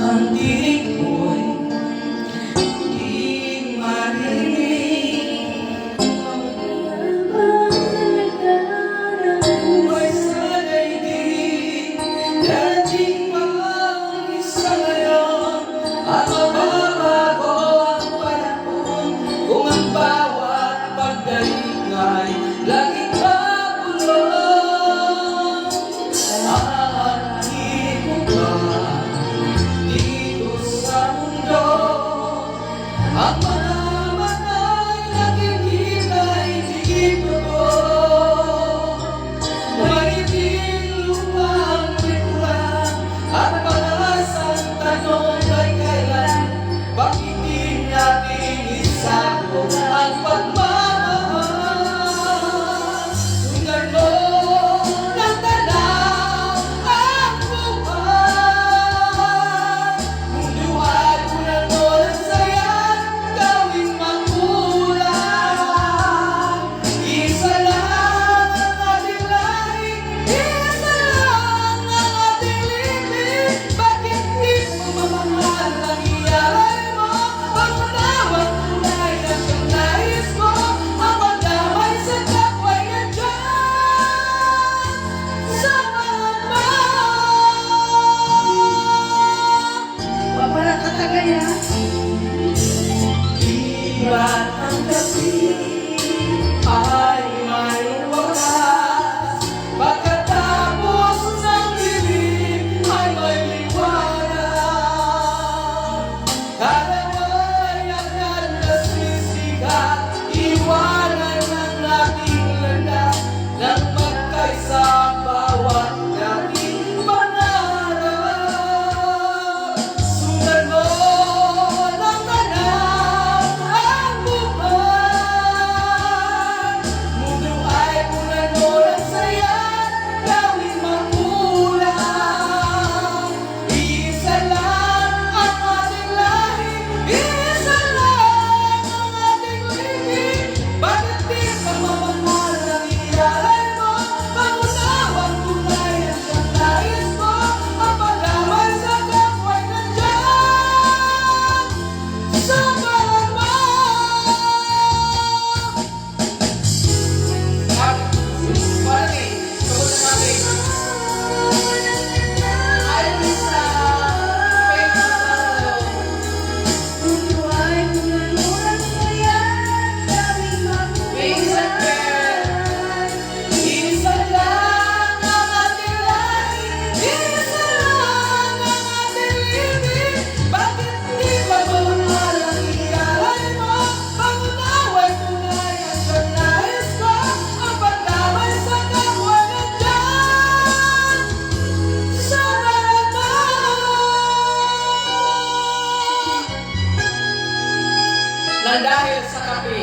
ang tinig mo'y di marinig. Buhay sa daigdig, dating mga isa ngayon, at mababago ang panahon kung ang bawat pagdating ay laging kapulong. Aanhin mo ba dito sa mundo ang malaman ay nakikita'y di totoo? Mariting lumang likuran at pag-asang tanong ay kailan, bakit di natin isako ang pagmamahal? Sundan mo ng tanaw ang buhay, mundo ay punan mo ng saya, gawing magkulang. Isa lang ang ating lahi, isa lang ang ating libing. Bakit di mamamahal ang iyalay mo? Pag-unawang tunay na siyang nais mo, ang pagdamay sa kapwa'y nandyan. Samahan mo. Wala ka tagaya. Iba't ang gabi ay may wakas, pagkatapos ng dilim ay may liwanag. Alam mo'y agad nasisikat, iwanan ng ating landas, nang magkaisa ang bawat dating pangarap. Sundan mo ng tanaw ang buhay, mundo ay punan mo ng saya, gawing magkulang. Isa lang ang ating lahi, isa lang ang ating libing. Bakit di ka mamamahal ang iyalay mo? Pangunawang tunay na siyang nais mo, ang pagdamay sa kapwa'y nandyan. Samahan mo. Mundo ay punan mo ng saya, gawing magkulang. Isa lang ang ating lahi, isa lang ang ating libing. Bakit di mamamahal ang iyalay mo? Pangunawa'y tunay ang siyang nais ko, ang pagdamay sa kapwa'y nandyan. Samahan mo. Nang dahil sa kape,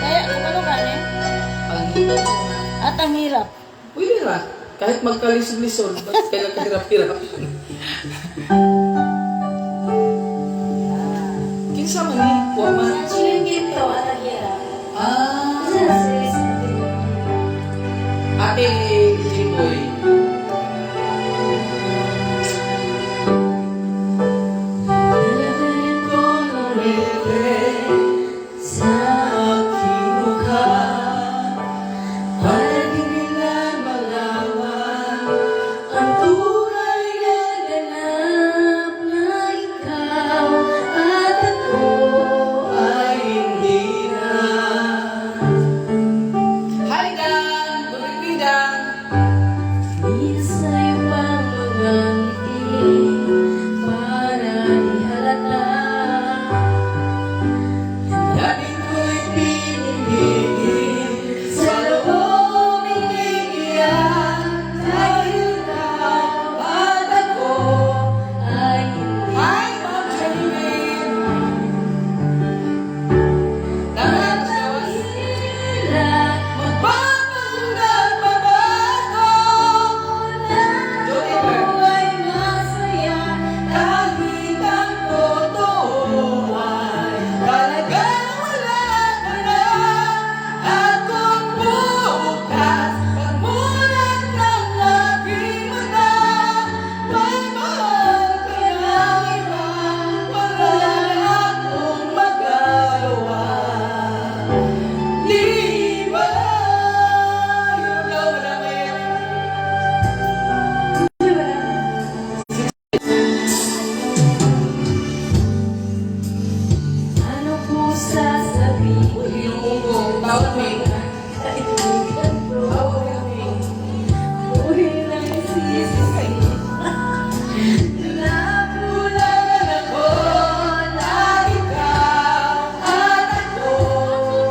Kaya kung ano gani? At ang hirap. pwede ra. Kahit magkalisod-lisod, ba't kailan kahirap-hirap? Kinsa man ni, wa man. Chilingin ko at ang hirap. Ah, ate Jimboy. Nalabanan ko ng regret sa aking mukha, para di nila malaman ang tunay na ganap na ikaw at ako ay hindi na. Hi Dan! Good evening Dan! Tawag me. Tawag me. Napulangan ako na ikaw at ako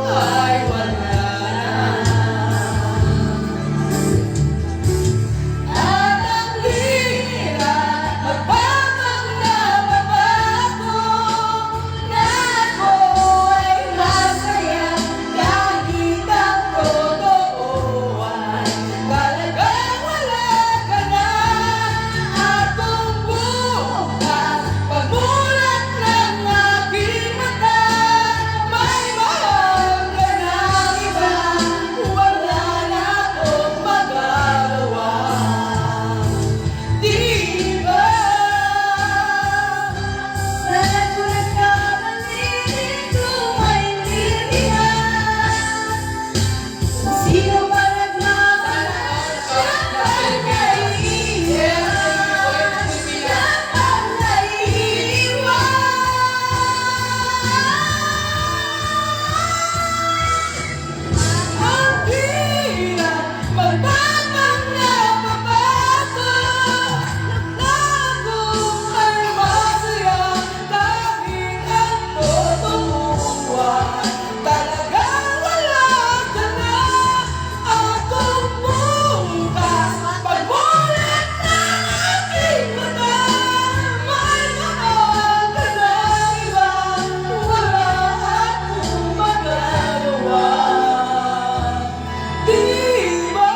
ay wala na. At ang hirap habang nababago na ako ay masaya kahit ang totoo ay talagang wala ka na. At kung bukas pagmulat ng aking mata may mahal ka ng iba, wala na akong magagawa. Di ba? Sana kung nagkamali dito maintindihan. Sino ba nagmamahal siya bang naiiwan? Siya bang naiiwan? Ang hirap magpapang nababago na ako ay masaya kahit ang totoo ay talagang wala ka na. At kung bukas pagmulat ng aking mata may mahal ka ng iba, wala akong magagawa. Di ba?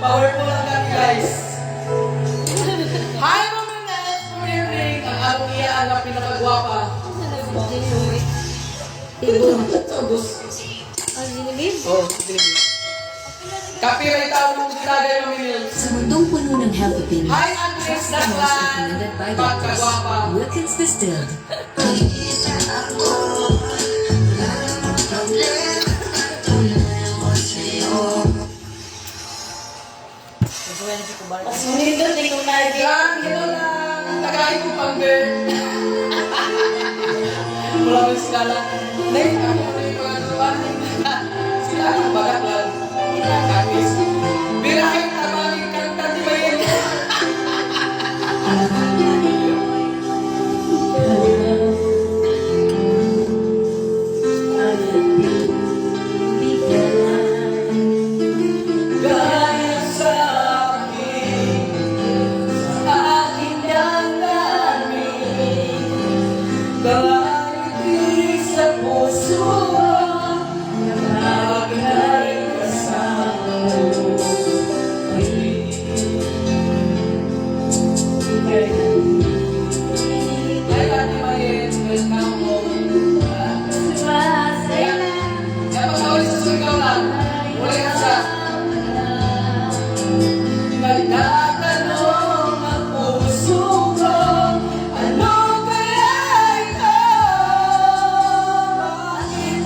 Powerful ang kami, guys. Hi, Mama Nels. Good evening. Ang among iya ang pinakagwapa. Sa ubos. Ang sinilib? Oo, sige. Copyright tawag ng Tagay, Mama Nels. Sa mundong puno ng health opinion, Hi, Andres most Daklan. recommended by doctors. Pagkagwapa. Wilkins Distilled. Sumunod doon, hindi ko na-idea. Yan, ito lang. Tagay ko pang girl. Wala mo sila lang. Nay, ako na yung mga tuwan. Sila ang bagat lang. Kamis. Birahin na maling kanta di ba yun? Gaya sa akin, sa aking damdamin, kahit di sa puso, nagnay kasama mo. Ay, Ate Mayet, welcome home. Masaya. Kaya pag-awal sa suligaw lang, wala ka siya. Nagtatanong ang puso ko, ano kaya ito? Bakit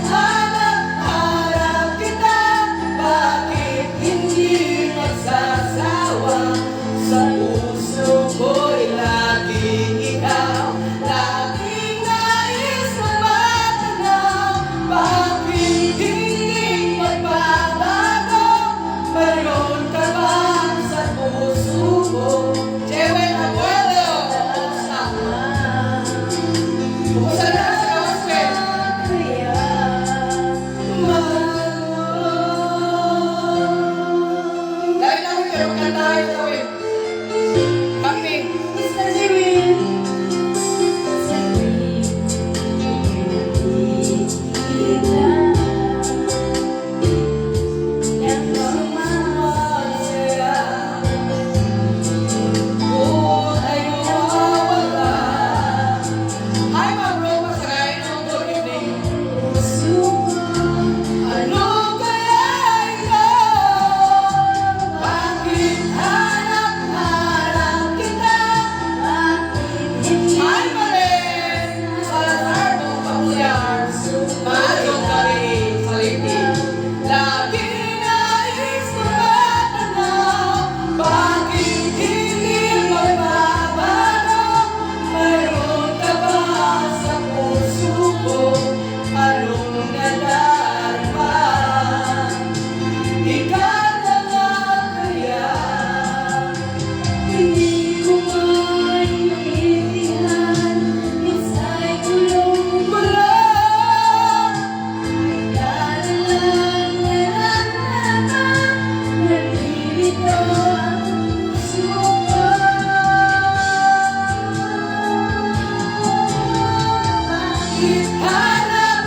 hanap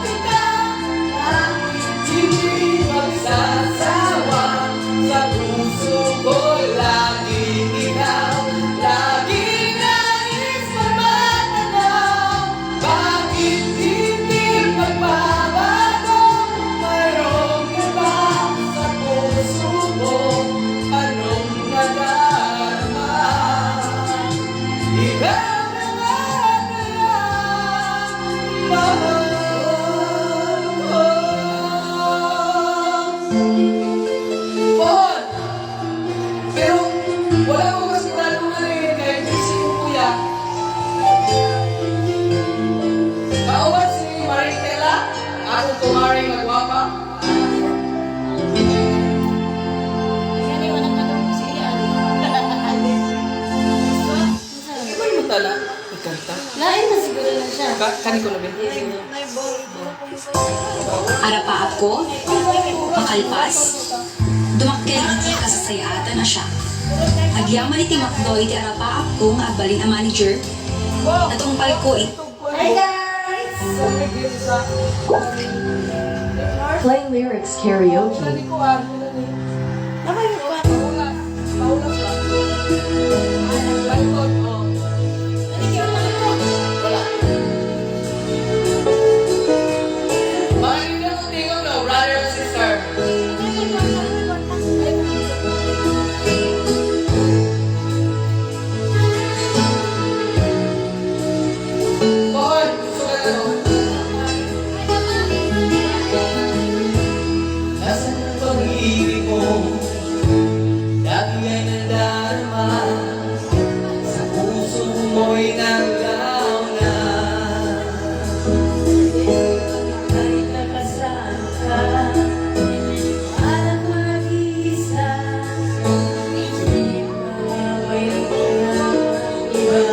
kita, hindi magsasawa. Sa puso ko laging ikaw, laging nais magmanaw. Bakit hindi magbabago? Mayroon ka ba sa puso ko? Anong nadarama? Ikaw na nga kaya mahal ko. Paul! Pero wala ko kasi tanong na rin kahit busy ko kuya. Kauban si Marikela, ako kumaring magwapa. Yan yung anak na si Ian. Ikaw yung matala, ikanta. Lain na siguro na siya. Kani ko na ba? Arapaat ko, makalpas, dumakkel iti kasasayatan na siya. Agyaman iti makdoy iti arapaat ko nga agbalin ang manager. Natungpal ko Hi guys! Play lyrics karaoke. Kani ko ah. Nakayupan. Paulas lang. Langkod, oh. Wala. Maraming na tingog no, brother and sister. Paul, gusto ka na no? Nasaan ang pag-ibig mo? Lagi ay nadarama. Sa puso mo'y naglaw na. Kahit nakasama ka, parang mag-isa. Hindi mawaway ng iba.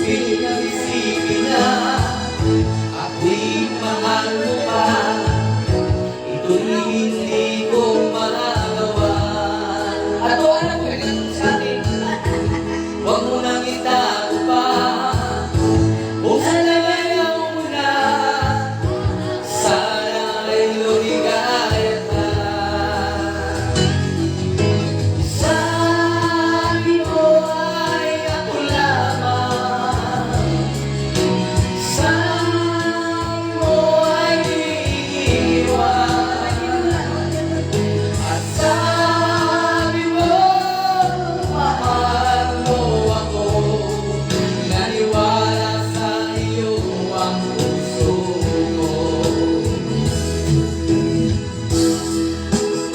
Isipin na ako'y mahal mo pa. Ito'y hindi ko magagawa. Ato alam ko, ganun sa atin. Huwag mo nang itago pa. Buksan na ngayon mo na. Sana ay lumigaya ka. Sabi mo ay ako lamang. Sabi mo ay iiwan. At sabi mo, mahal mo ako. Naniwala sa iyo ang puso ko.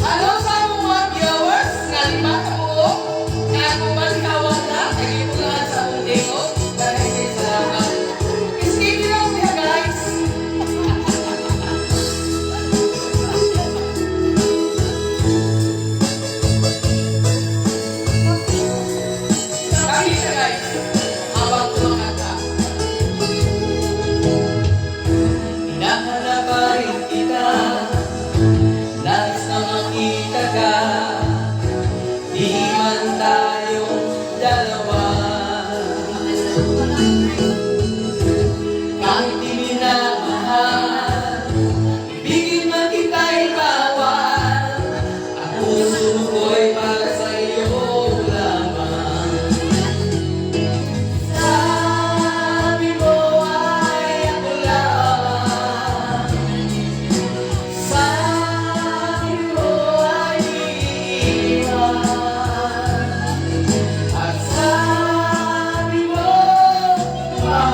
Ano sa mga viewers? Nalipat mo? Kaya kung malikawag na, lagi mo lang sa mundi ko. Dahil salamat. Skip lang siya guys. Kami siya guys. Habang kumakanta. Hinahanap pa rin kita. Nais na makita ka. Di man tayong dalawa. Kahit di minamahal, ibigin man kita'y bawal. Ang puso ko'y para sa'yo lamang. Sabi mo ay ako lamang. Sabi mo ay iiwan. At sabi mo, mahal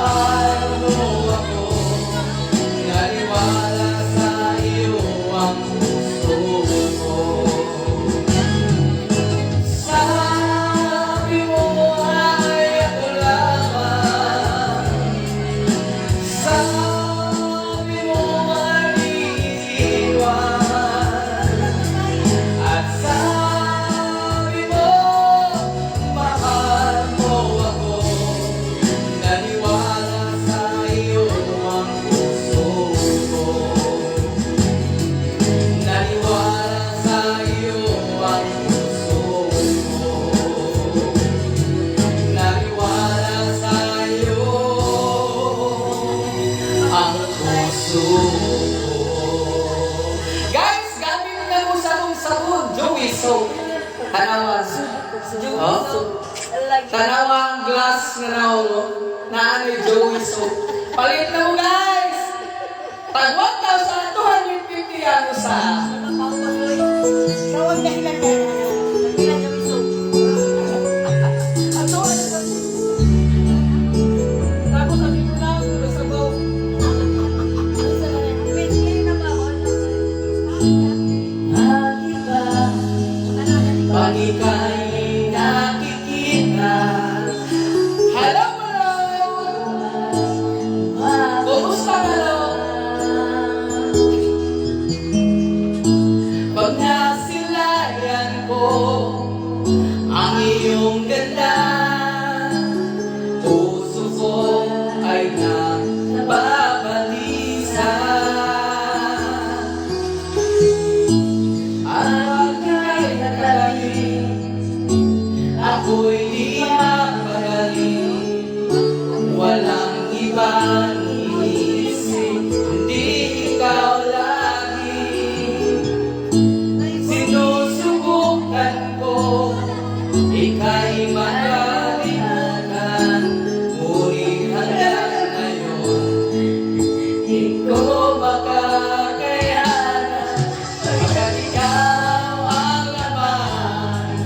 Tanawa ang glass nga naungo na ano Joey so. Palit na mo guys! Tag 1,250 ano sa... Ikaw ang dahilan na. Dahilan yung iso. Ano? Tapos sabi mo na, sa baw. Pag ika'y nakikita. Hello, Malong! Kumusta, Malong? Pag nasilayan ko ang iyong ganda, puso ko ay nababalisa. At pagka'y nakalalim, ako'y di mapagaling. Walang ibang inisip, hindi ikaw lagi. Sinusubukan ko, ika'y makalimutan. Ngunit hanggang ngayon, di ko makakayanan. Pagkat ikaw ang laman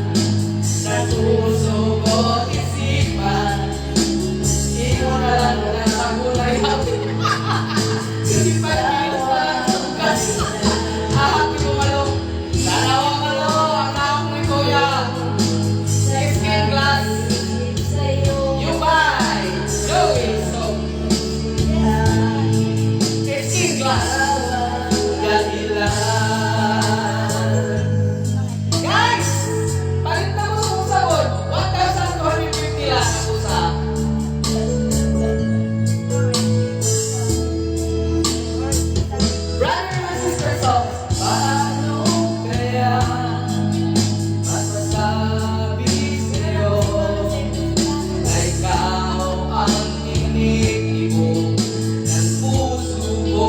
ng puso ko't isipan, ikaw na lang nasa kulay happy. Kasi pag-iwas na lang sa bukas. Happy mo, Malong. Dalawa, Malong. Ang naong ni Kuya. Skin glass. You buy. Joey soap. Skin glass. Dahilan. Guys! Palit na mo sa sabon. 1,250 lang ang usap. Brother and sister song. Paano kaya masasabi sa'yo na ikaw ang iniibig ng puso ko?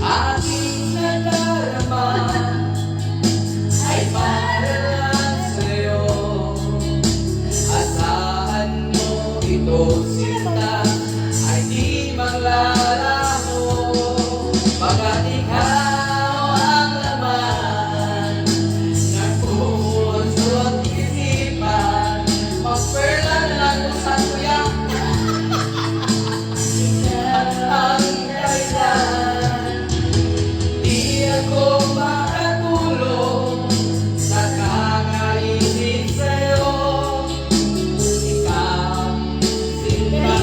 Aking nalalaman ay para lang sa'yo. Asahan mo ito, sinta, ay di maglalaho. Pagkat ikaw ang laman ng puso't isipan, magperla na lang kung saan kuya. At ang kailan, di ako makatulog sa kakaisip sa'yo. Ikaw, sinta.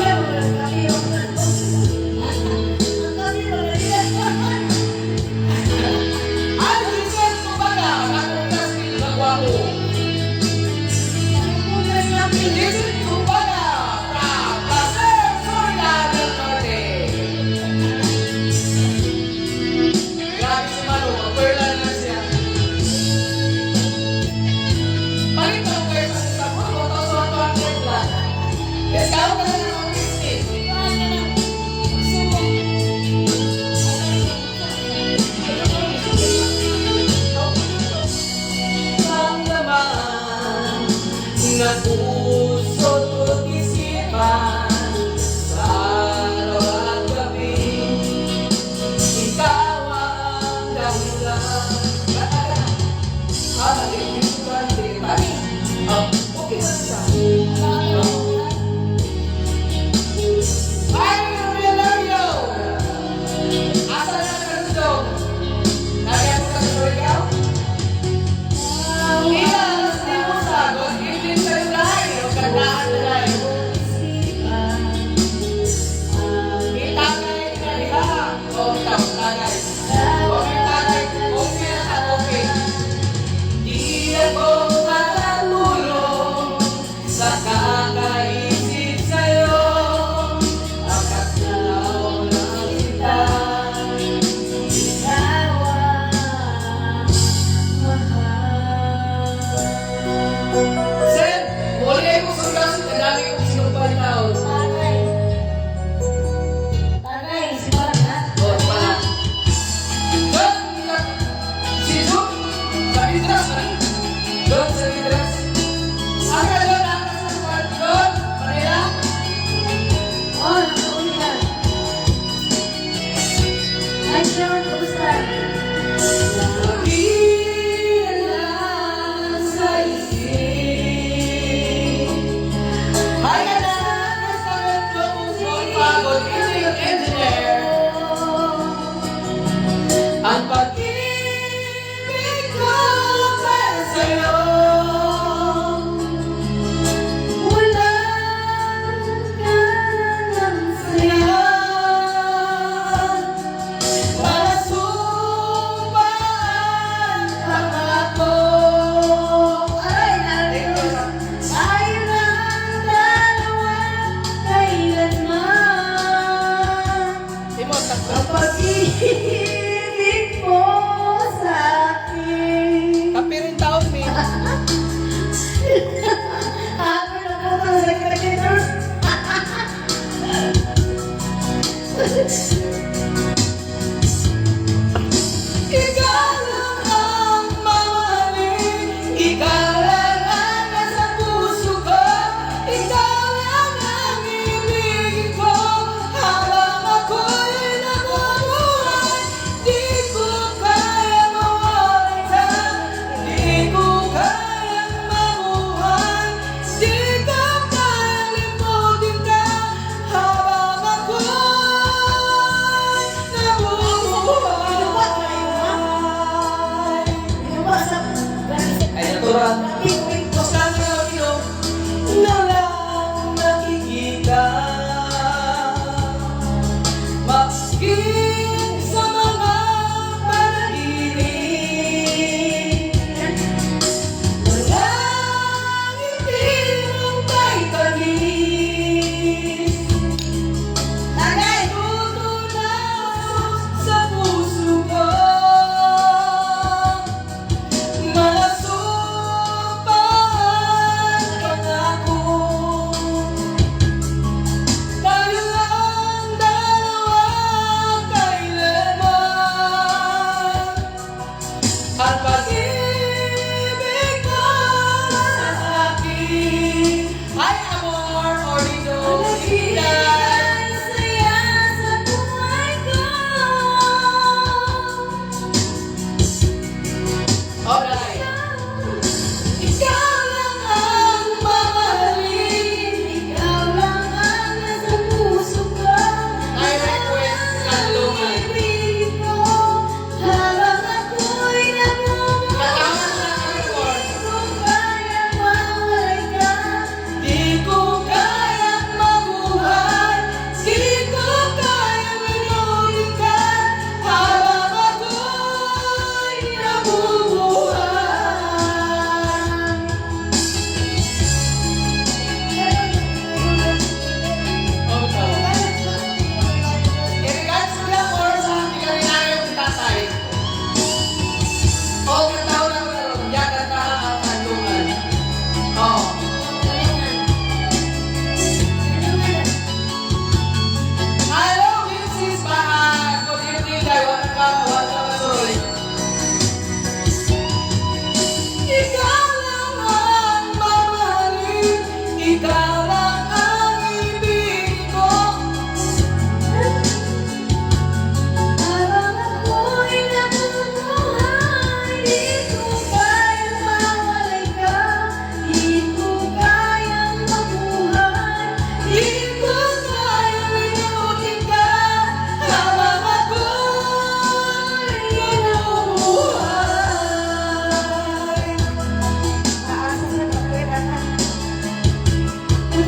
Ay, Jesus, kumbaga, nakulas din ng wako. Jesus, kumbaga, placer, Florida del Norte. Grabe si Manu, magperla na siya. Palit na ko kayo sa sabon, 1,200 lang. Discount na lang ang 50. Ang laman ng puso't isipan, sa araw at gabi, ikaw ang dahilan. Nag-iisip ka, hindi ka okay na siya. Ay, Leonardo! Asa na ka Nagyan mo ka sa ikaw? Ilang di mo sagot, itin sa ilay, o kandaan na lang. Itagay ka nila, o tagay. Okay, tagay, okay na okay. Di ako makatulog sa kakaisip sa'yo. Pagkatalaw ng kita, ikaw ang mahal. Sen, muli ay mo sa kasi kadami kong sinumpay tao. Tagay, simulan na. O, pala. Doon, si Jun, sa Idras, doon sa Idras.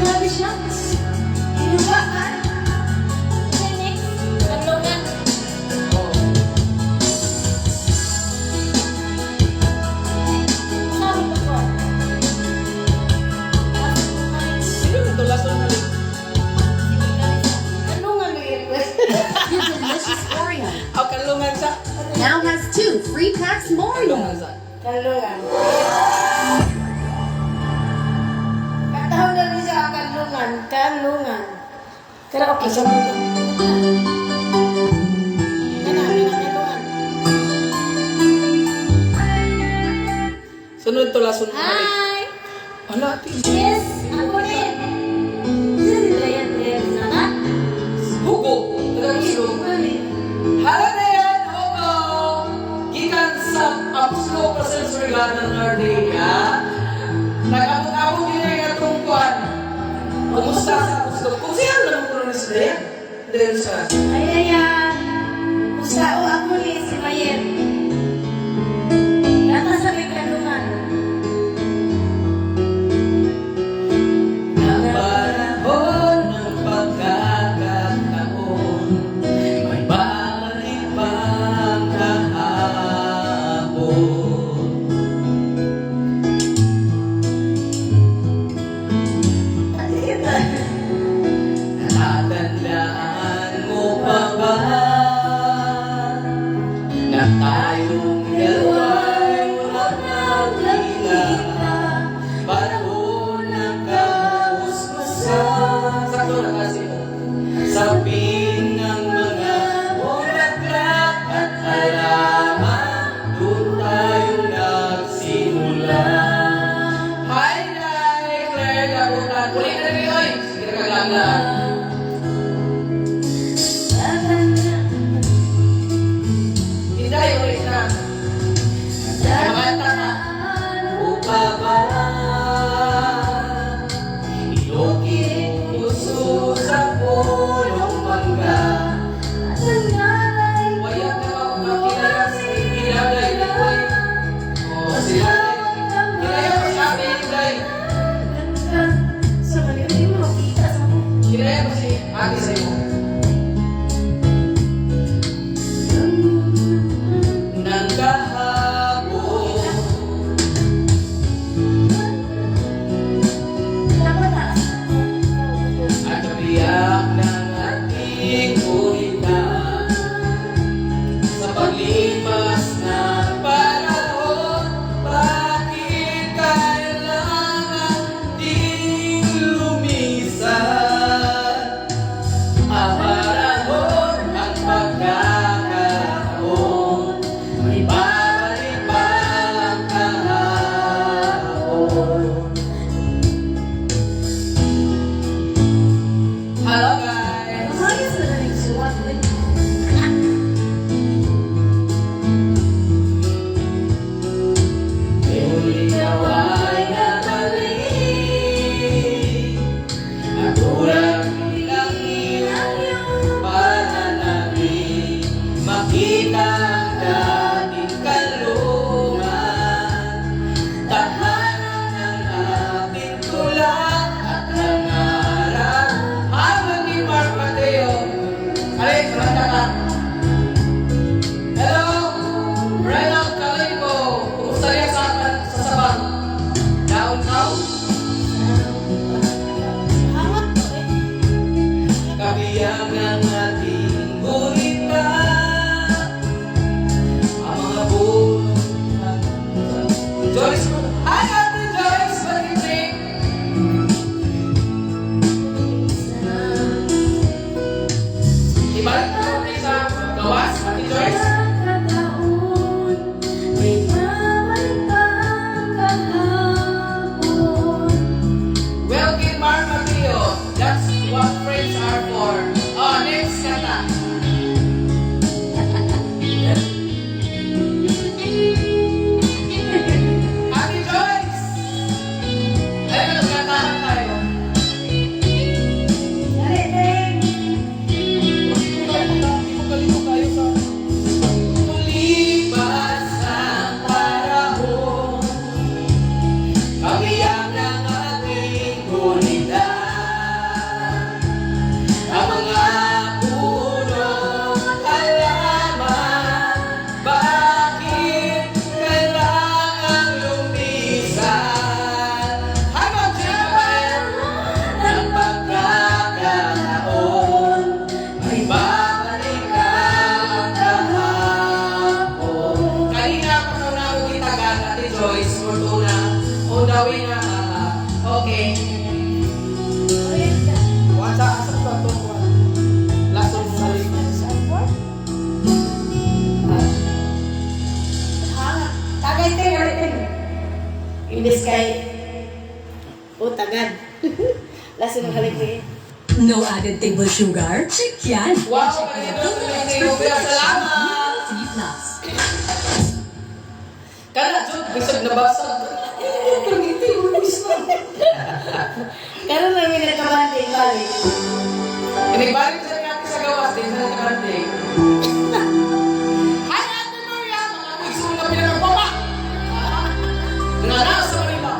Grabe siya. Hinugaan. Okay, next. Kanlungan. Oo. Sabi ko po. Sino na tulason na rin? Kanlungan may request. Your delicious Oreo Aw, kalungan sa. now has 2 free packs more. Kalungan sa. Kanlungan. Kataon na rin siya kanlungan. Kanlungan. Karaoke siya mo. Kanlungan. Sunod tulason na rin. Hi! Wala, ati. Yes, ako rin. Sino yan? Yes, naman. Hugo. Taga-Uslo. Hala na yan, Hugo. Gikan sa Apuslo Pasens Regana ng Ardea. Nag-abog-abog yun yung atong kuwan. Kumusta sa Apuslo? Kung siya lang ang tuloy sa Dea. Dea siya. Ay, ayan. Usao ako ni si Mayet. Kata sa may kanlungan. Ang panahon ng pagkakataon, may balik pang kahapon. Natatandaan mo pa ba na tayong dalawa'y walang nakita? Panahon ng kausmasan. Sakto na kasi mo. Sabihin ng mga bulaklak at halaman, doon tayo nagsimula. Hi, Nay! Claire Gabutan. Uli na rin, oy! Sige na kagaglaan. Hinday, ulit na. Mga tata. Upa ba? Ilokit puso sa pulong mangga. Waya ka makakilala si Hilagay na koy. O sila. Kilaya ko si Ate Hilagay. Kilaya ko si Ate sa'yo. Nang kahapon at kabiyak ng ating kulita sa paglipas ng panahon, bakit kailangan ding lumisan? Ang panahon ng pagkakataon, may babalik pa ang kahapon. Hello guys! Ngunit nawa'y nabalik at kurang lang iyong pananabik. Makita ang dating kalungan, tahanan ng ating tulad at nangarap. Habang ni Mark Mateo, Alex, randa ka. Hello! Reynald Calipo, kumusta yan sa sabang? Downtown? Kabiyang ng ating gurita, ang mga bulong. Joyce, hi Ate Joyce! Pag-ibig! Ibalik na kami sa gawas, Ate Joyce. Well, kay Mark Mateo, that's what friends are for. Oh, next kata. Ate Joyce! Ayun, nagkatahan tayo. Hindi mo kayo sa... Lumipas ang panahon, kabiyak ng ating kulita. Lasa ng haligay. No added table sugar? Check yan! Wow, Check kanina yan. sa mga kayo. Salamat! 3 plus. Kana, Jud, bisag na basag. Pagiti, ulis na. Karoon namin nagkabanding, balik. Inibalik sa natin sa gawas, din sa nakabanding. Hi, Ate Maria! Mga mix mo na pinagpapa! Nga na sa Manila.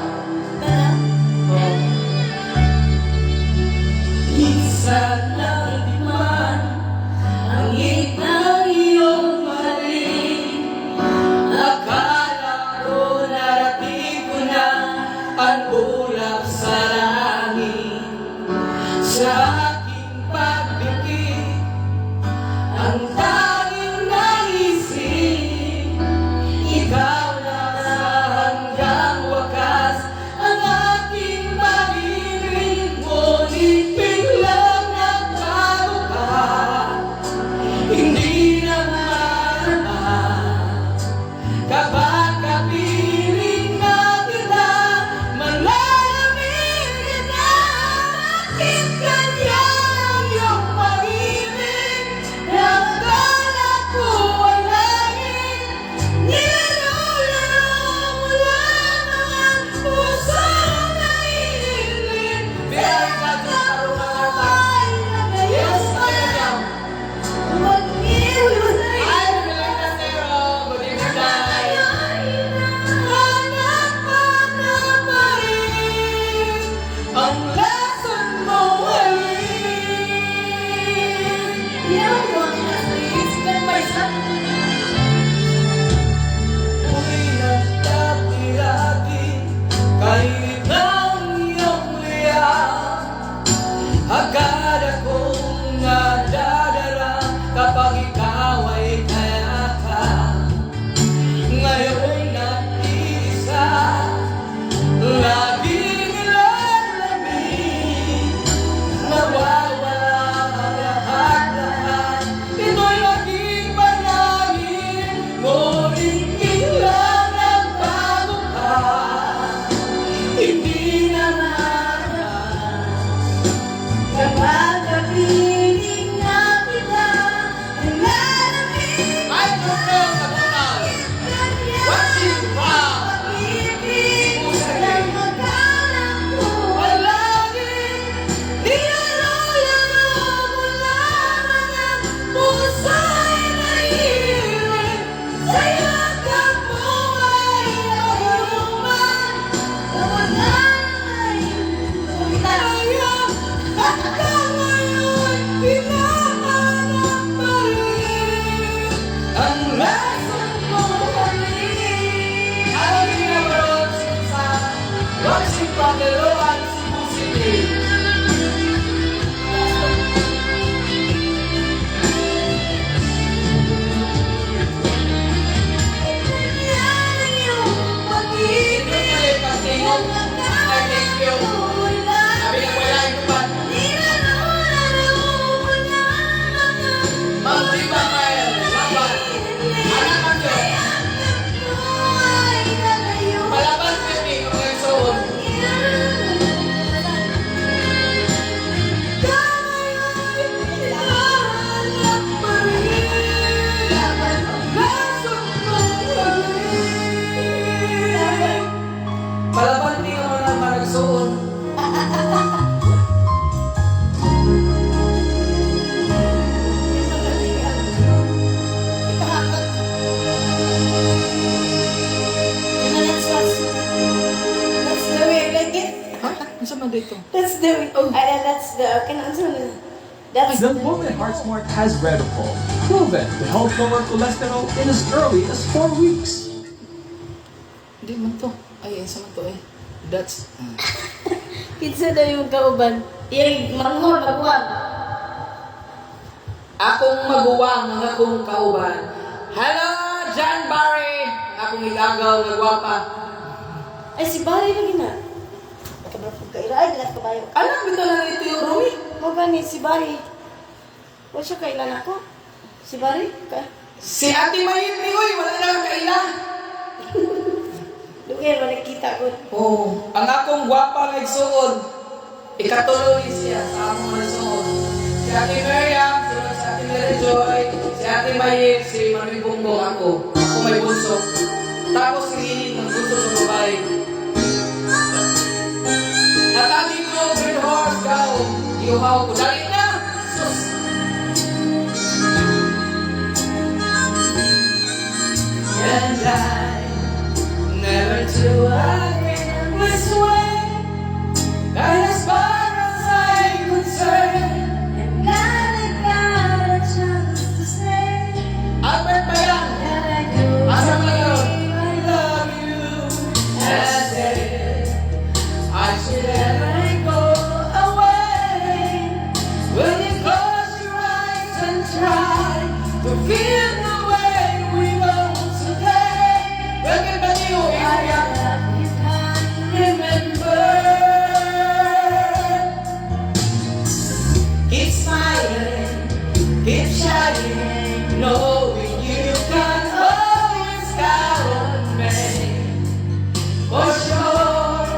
Minsan lang di man ang ng iyong mali. Akala ko narating ko na ang ulap sa langit. Sa aking pagbibig, ang tanging naisip, ikaw na sa hanggang wakas, ang aking pag-ibig. Ngunit biglang nagbago ka, hindi na maaraman. Kapag kapiling na kita, malalamig na aking kanya ang iyong pag-ibig. Nakakala ko ay langit, nilalaro mo lang ang puso na iilit. Very God, yung tarungan ka. Yes, Kaya. Ay, Melinda Zero, good evening, guys. Hanap na pa rin ang lesson mo halin. Uwi ng dati-dati, kahit ng iyong liyak. Agad akong nadadala kapag ikaw ay kayaka. Ngayon nag-iisa, laging nilalamig. Nawawala ang lahat-lahat, ito'y maging panangin. Ngunit biglang nagbago ka, hindi na maaraman. Kapag kapiling na kita, nilalamig. Ay, Rufel, Katunal. Watching from Cebu City. Palaging nilalaro mo lamang ang puso'y naiilit. Sa yakap mo ay naguluman, kawalan ay tayo. Hanggang ngayon, hinahanap pa rin ang lesson mo halin. Alam niyo na ba sa Watching from the Loan, Cebu City? Yan ang iyong pag-ibig. Ay, thank you. Sabi na wala ito pa. Ma'am Diva Mael, laban. Anak ang Diyos. Palaban, Pepe, kung ngayon soon. Palaban, hindi ka naman maragsoon. That's the way I like it. Ano sa mga dito? That's the way. Oh, that's the. That's The Woman Heart Smart has Revipol, proven to help lower cholesterol in as early as 4 weeks. Hindi man to. Ay, isa man to eh. That's... Kinsa daw yung kauban. Yung manghol, magwag. Akong maguwang ang akong kauban. Hello, John Barry! Akong igagaw na gwapa. Ay, si Barry lagi na. Pagkabalapag ka. Ay, dilat ka bayo. Anak, bito na nito yung Rumi. Mo gani, si Barry. Wala siya kailan ako. Si Barry? Si Ate Mayit ni Uy, wala lang kaila. Lugay, wala nakita ko. Oh, ang akong gwapa nga igsuod. ikatuloy siya sa among malisuot. Si Ate Miriam, sunod si Ate Mary Joy, si Ate Mayip, si Mami Bumbong, ako may bunso. Tapos si ng bunso sa babae. At ang ito, Green Horse, gaw, iuhaw ko. Dali na! Sus! And I never to again this way. As far as I'm concerned, And God, I got a chance to say Albert pa yan. that I do Asa mo lang yun? I love you. And then I should never go away. When you close your eyes and try to feel the way we know today. Welcome back to you, Ariel. You can Remember, keep smiling, keep shining, knowing you can always count on me. For sure,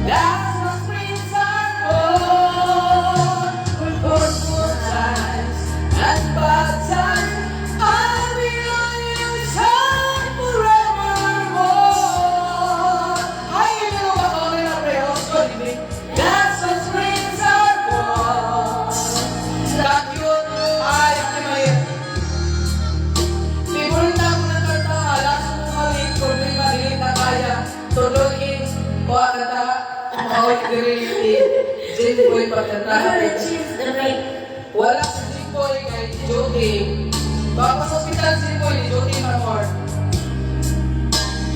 that's what dreams are for. For good times and bad times, I'll be on your side forevermore. Ay, hindi ko makauli na preho. Sorry, that's what dreams are for. That yun, ay, Ate Maya. Libunin na ako ng kanta, alas mo malik, kung may maliit na kaya, tuloyin ko ang kanta, makawit diriliti, Jimboy pagkanta. choose the right. Wala si Jimboy kay Jody. Baka sa hospital si Jimboy ni Jody Marmor.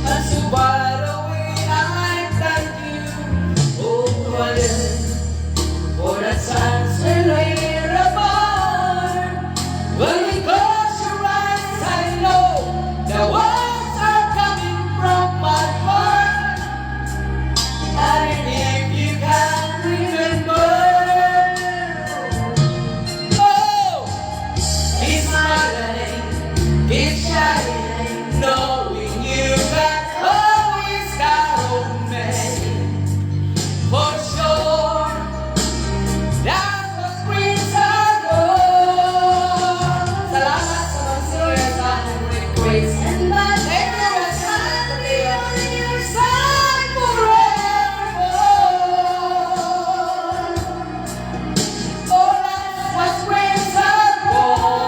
And so by the way, I thank you, oh, Lord, for the times when we're apart. When you close your eyes, I know the words are coming from my heart. And if you can remember, oh, keep smiling, keep shining, knowing you can always count on me. For sure, that's what brings our goal. Salamat sa mga sa akong request. And by Thank you, West Side, to be on your side forevermore. Oh, that's what brings our goal.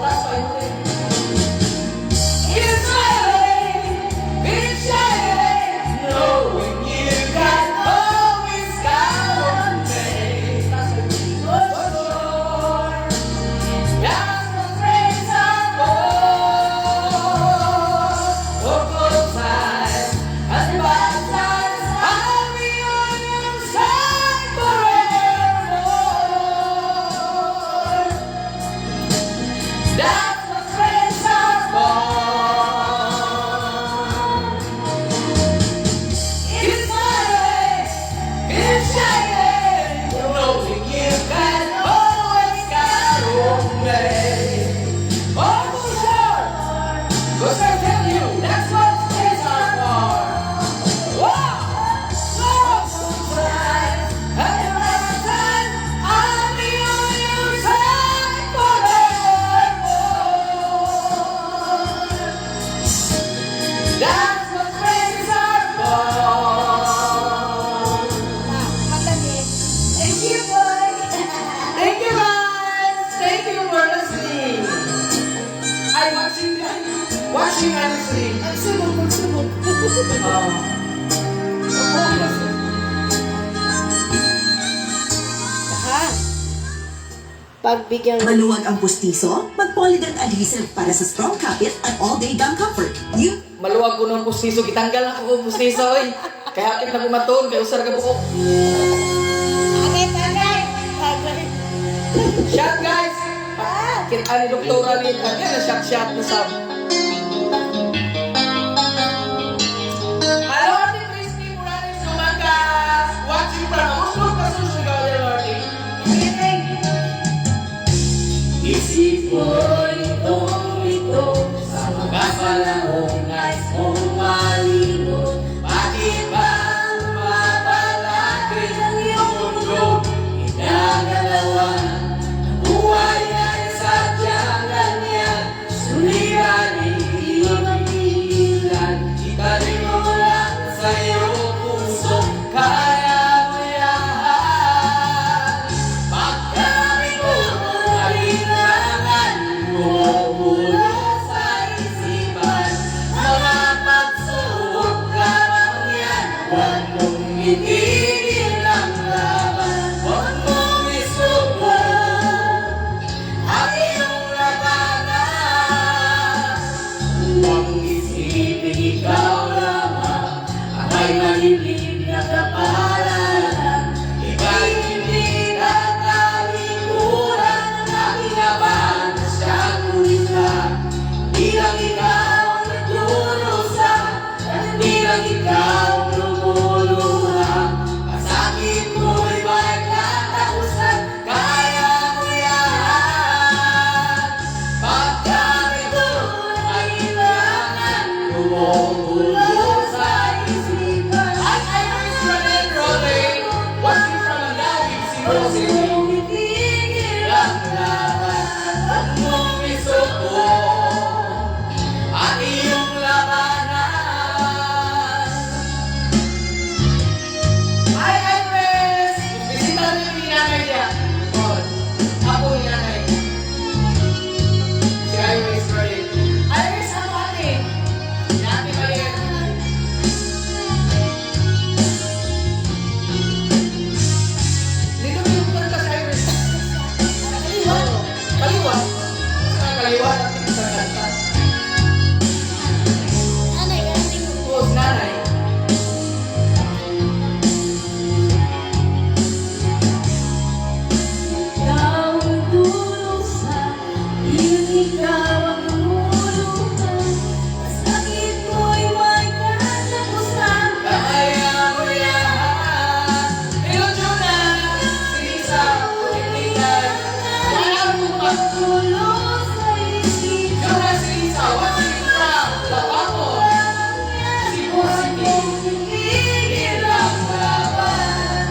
That's why you think. Keep smiling, keep shining, knowing you can always count on me. That's what you for sure. That's what brings our goal. For good times and bad times, I'll be on your side forevermore. That's what brings our goal. Keep smiling, keep shining, knowing you can always count on me. Oh, for sure, 'cause I tell you, that's what stays our war. Wow! Oh, sometimes, and every time, I'll be on your side forevermore. That's what brings our bond. Thank you, boy. Thank you, guys. Thank you for listening. I watching and listening. Magsubok. Ha? Pagbigyan Maluwag ang pustiso, mag-Polydent Adhesive para sa strong kapit at all-day gum comfort. You Maluwag ko ng pustiso. Gitanggal na ko ng pustiso, oy. Kaya hapit na pumaton, kaya usar ka buko. Agay. Shot, guys. Kita ni Doktora ni kanya na shot na sab. Hello, Ate Christy Morales Lumagas. Watching from Muslim Kasushi Gallery. Isip ko'y ito sa mga panahon nais mong malimot. Bakit ba mapala Tumigil ang laban. Huwag mong isuko ang iyong labanan. Hi, Iris! Bisita niyo yung nanay niya. Ako yung nanay. Si Iris, right? Iris, ano ate? Si ate Maliit. Dito mo yung kanta si Iris. Kaliwa. Kaliwa? Saan kaliwa? Natin sa kanta. Oo, si nanay. Ikaw ang tulong sa akin, ikaw ang tumulungan. Sa sakit ko'y may katapusan. Kaya mo yan. Ilusyon na. Sinisa. Pagkitigan. Wala mo pa. Tulong sa isip. Yung na sinisa. Wala sinisa. Lapapon. Sipo-sipo. Tumigil ang laban.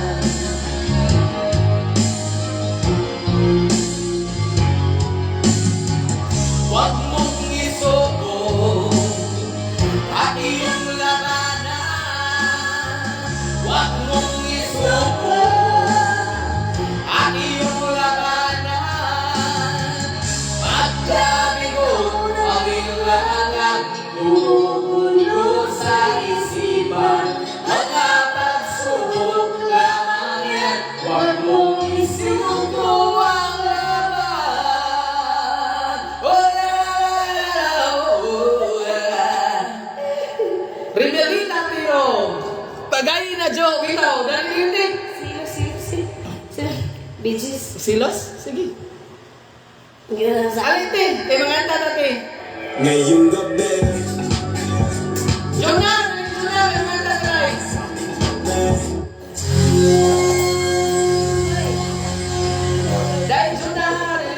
Huwag mong isuko ang iyong labanan. Huwag mong isuko ang iyong labanan. Pagkabigo ang ilangan, tumulo sa isipan. Mga pagsubok lamang yan. Huwag mong isuko ang laban. Oh, yeah. Rebelita, Tiro. Pagayin na, Jo. Bitaw, dali yun. Bitches. Silos? Sige. Gila sa Alitin, kay mga anta natin. Ngayong gabi Yun na, kay mga anta guys. Dahil yun na,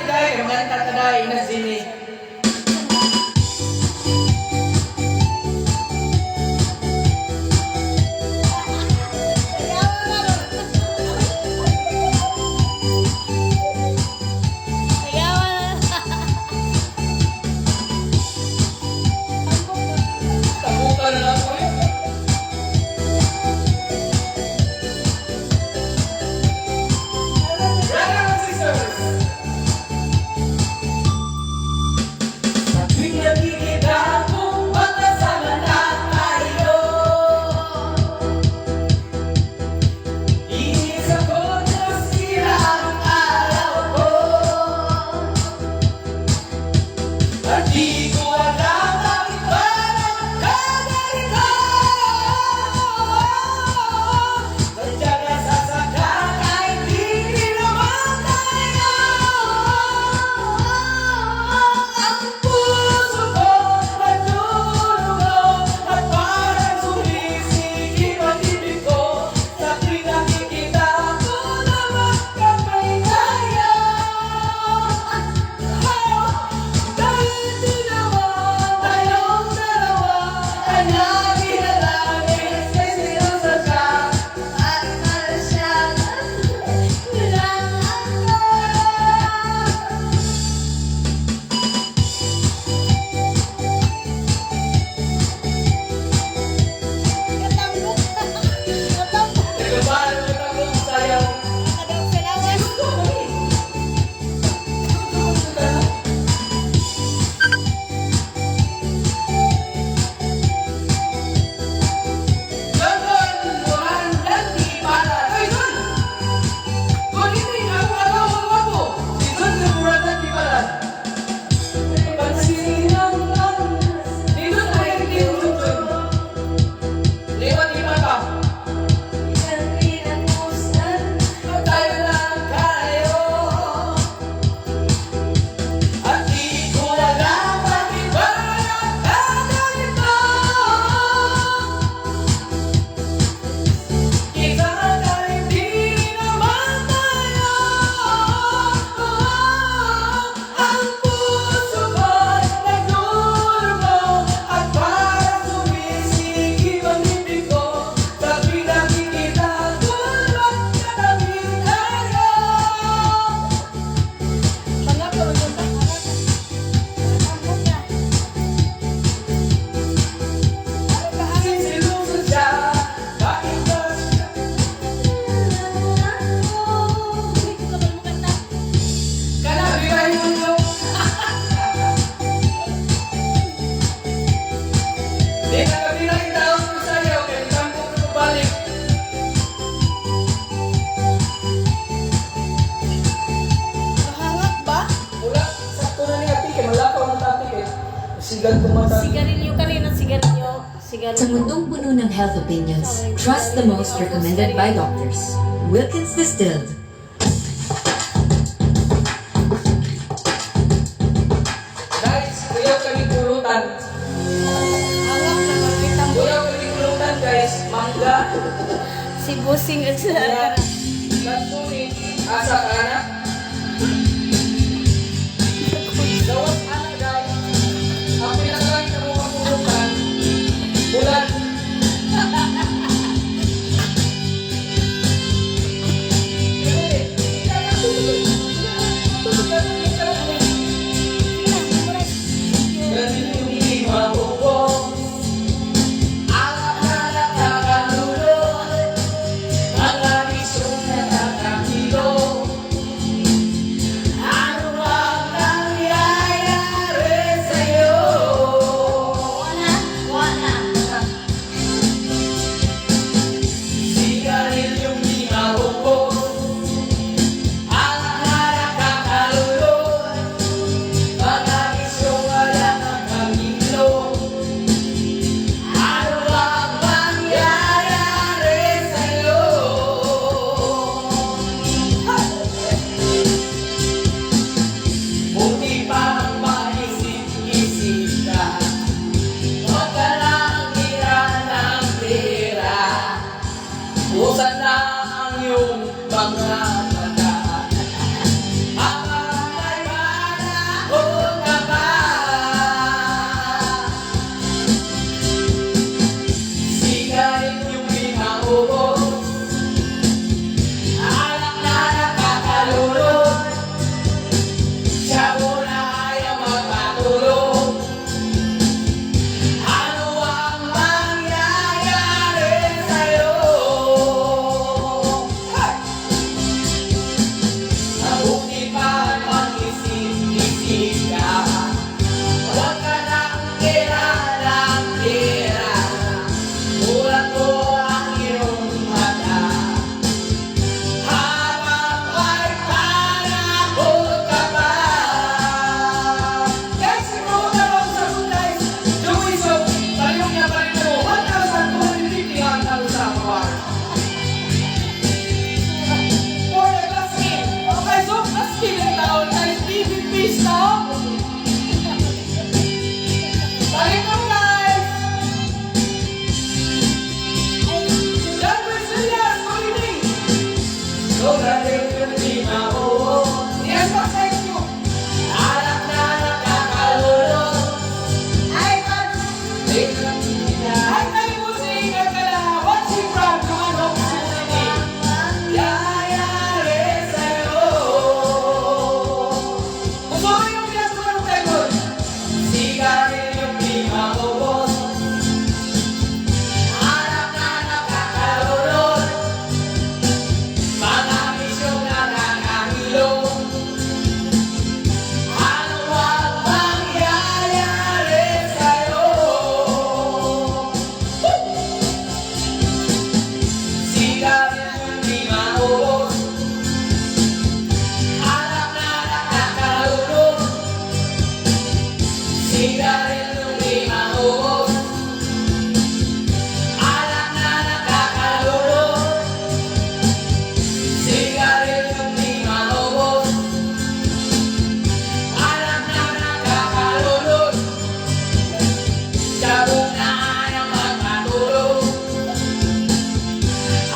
kay mga anta taday, na sini. sigat kumata. Sigarilyo kanina, sigarilyo. Sa Sigarilyo. mundong puno ng health opinions, trust the most recommended by doctors. Wilkins Distilled. Guys, kuya kami pulutan. Angap na makita mo. Kuya kami pulutan guys. Mangga. Si Busing at sa Yan. Latsuni. Asa ka na? Dawas ana guys. Ang pinakain na mga pulutan. Bulan. Ganito yung mabubo. Ang nakakatulog. Mga bisong nakakahilo. Ano ang nangyayari sa'yo? Sigarilyong di mabubo. Ang nakakatulog. Mga bisong wala nakahilo. Ano ang mangyayari sa'yo? Buti pa mag-isip-isip ka. Huwag ka lang hiran ng pera. Busan na ang iyong mga mata. Habang may panahon ka pa. Sigarilyong di maubos. Alak na nakakalulot. Siya muna ay ang magpatulog. Ano ang mangyayari sa'yo? Mabuti pa mag-isip-isip ka. Huwag ka nang kailangan ng pera. Mulat mo ang iyong mata. Habang may panahon ka pa. Guys, siguro na lang sa good guys. Joey, so, taliyong niya pa rin mo. 1,250 ang nalusawa. For the glass skin. Okay, so, glass skin ang taon. Guys, BB fish na. Balik mo, guys. John Brazilias, holiday. So, galing yung di mauo. Yes, thank you. Alak na nakakalulot. Ay, God. Ay, tayo mo singer ka na. What's he from? Kumanok City. Yayari sa'yo. Gusto ko yung pinasunan ng tegon. Sigarilyong di maubos. Alak na nakakalulot. Mga bisyong nakakahilo. Ano ang mangyayari sa'yo? Sigarilyong di maubos. Alak na nakakalulot. Sigarilyong di maubos. Alak na nakakalulot. Sigarilyong di maubos. Alak na nakakalulot. Siya muna ay ang magpatulog.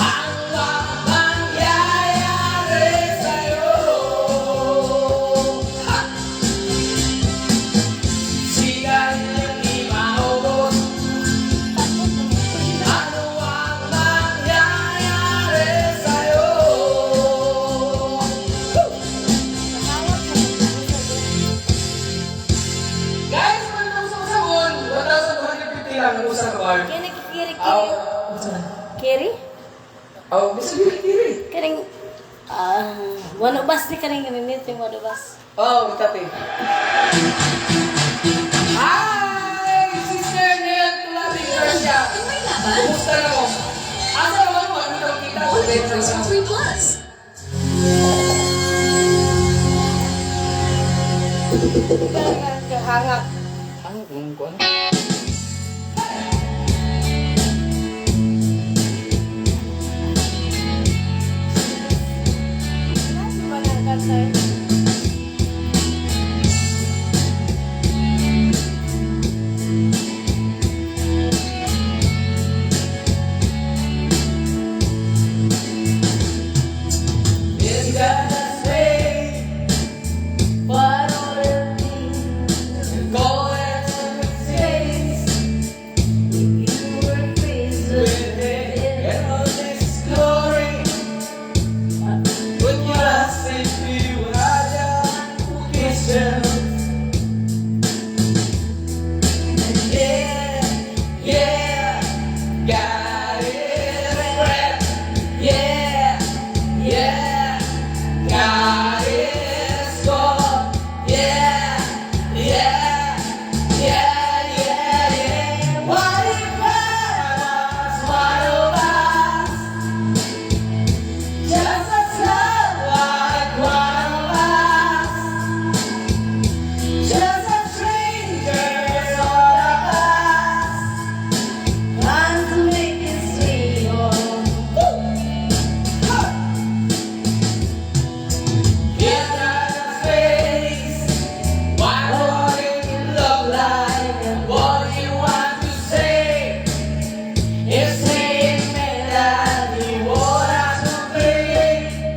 Ano ang mangyayari sa'yo? Sigarilyong di maubos. Ano ang mangyayari sa'yo? Guys, kung ano sa sabon, 1,250 lang ang usang bar. Kaya nakikiri-kiri. Aw, Kiri? aw, bisa diri. Kaning, wano bas ni kaning ganito yung wano bas. Oh, tapi. Hi, Sister Neil Tulabi Garcia. May laban? Kumusta na mo? Asa naman mo? Ano daw kita? Frozen 3 Plus. Kahangap. Ang kung kuan. Nasa ba ng kanta yun? It's God's way, What all the things and go and says if you were prison with it and all this glory. Put your trust in you, Raja, Christian. Yeah, yeah, God is great. Yeah, yeah, God is God. Yeah, yeah, yeah, yeah, yeah. What if God was one of us? Just as love like one of us. Just as strangers all of us. trying to make it sweet. Give God space. Why would it look like? And what you want to say? If saying that you want to play.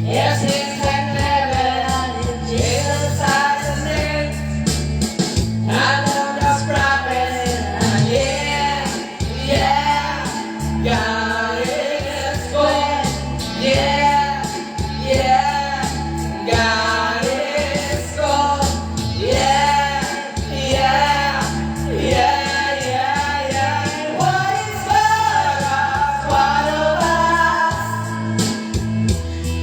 Yes, it's like never. Jesus has a name. I know that's prophet. Yeah, yeah. God is good. Yeah, yeah. God is good. Yeah, yeah, yeah, yeah, yeah. What is God? One of us.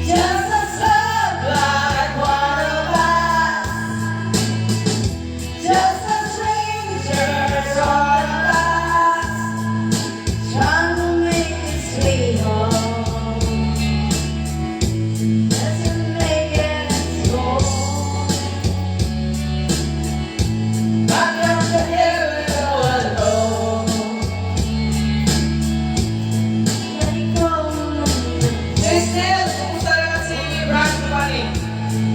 Just a son like one of us. Just a stranger, all of us. Trying to make it sweet. Doesn't make it so. I never hear it alone. Let it go. Still, kumusta naman si Brian Bunny?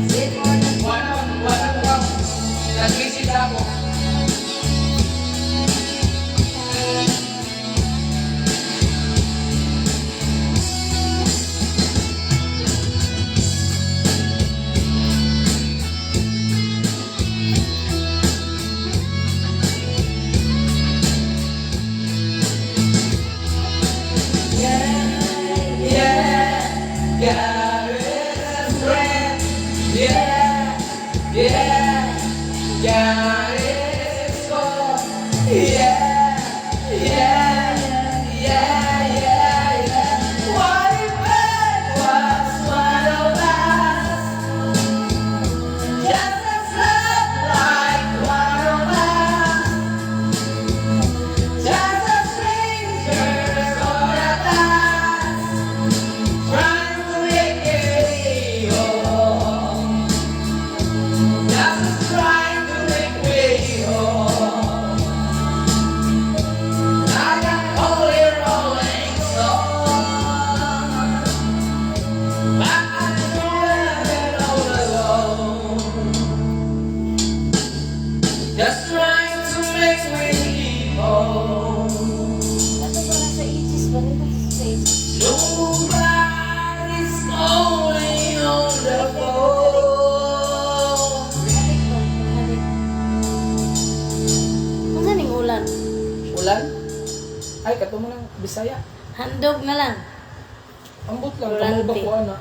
Sit for the Wala ko ba? Nag-visit ako. Yeah, God is great. Yeah, yeah, God is good. Yeah, yeah, yeah, yeah, yeah. What if it was one of us? Just as love like one of us. Just a stranger all of us. Trying to make it home. Just trying to make me home. I got holy rolling stone. I'm doing all alone. Just trying to make me home. Ano ba nasa 80s ba? Ano ba sa 80s? Nobody's going on the phone. Halik ba? Halik. Kung saan yung ulan? Ulan? Ay, kato mo ng Bisaya. Handog na lang. Ambot lang, Ulan, kamo ba te. ko ana?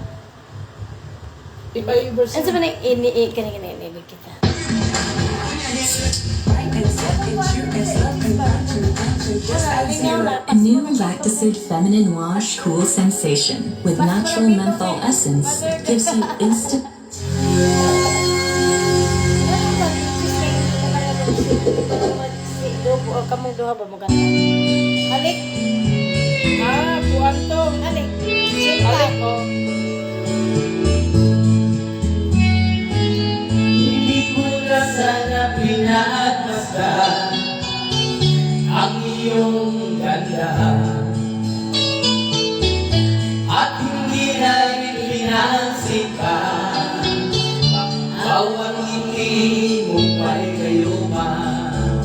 Iba yung version. Ano sa ba na kanina kita? A new lacticid feminine wash cool sensation with natural menthol essence gives you instant Kamu doha ba mo ganda? Halik. Buwan to. Halik. Sinta ko. Hindi ko na sana pinagmasdan. pinansikan. Bawat ngiti mo pa'y kayuman.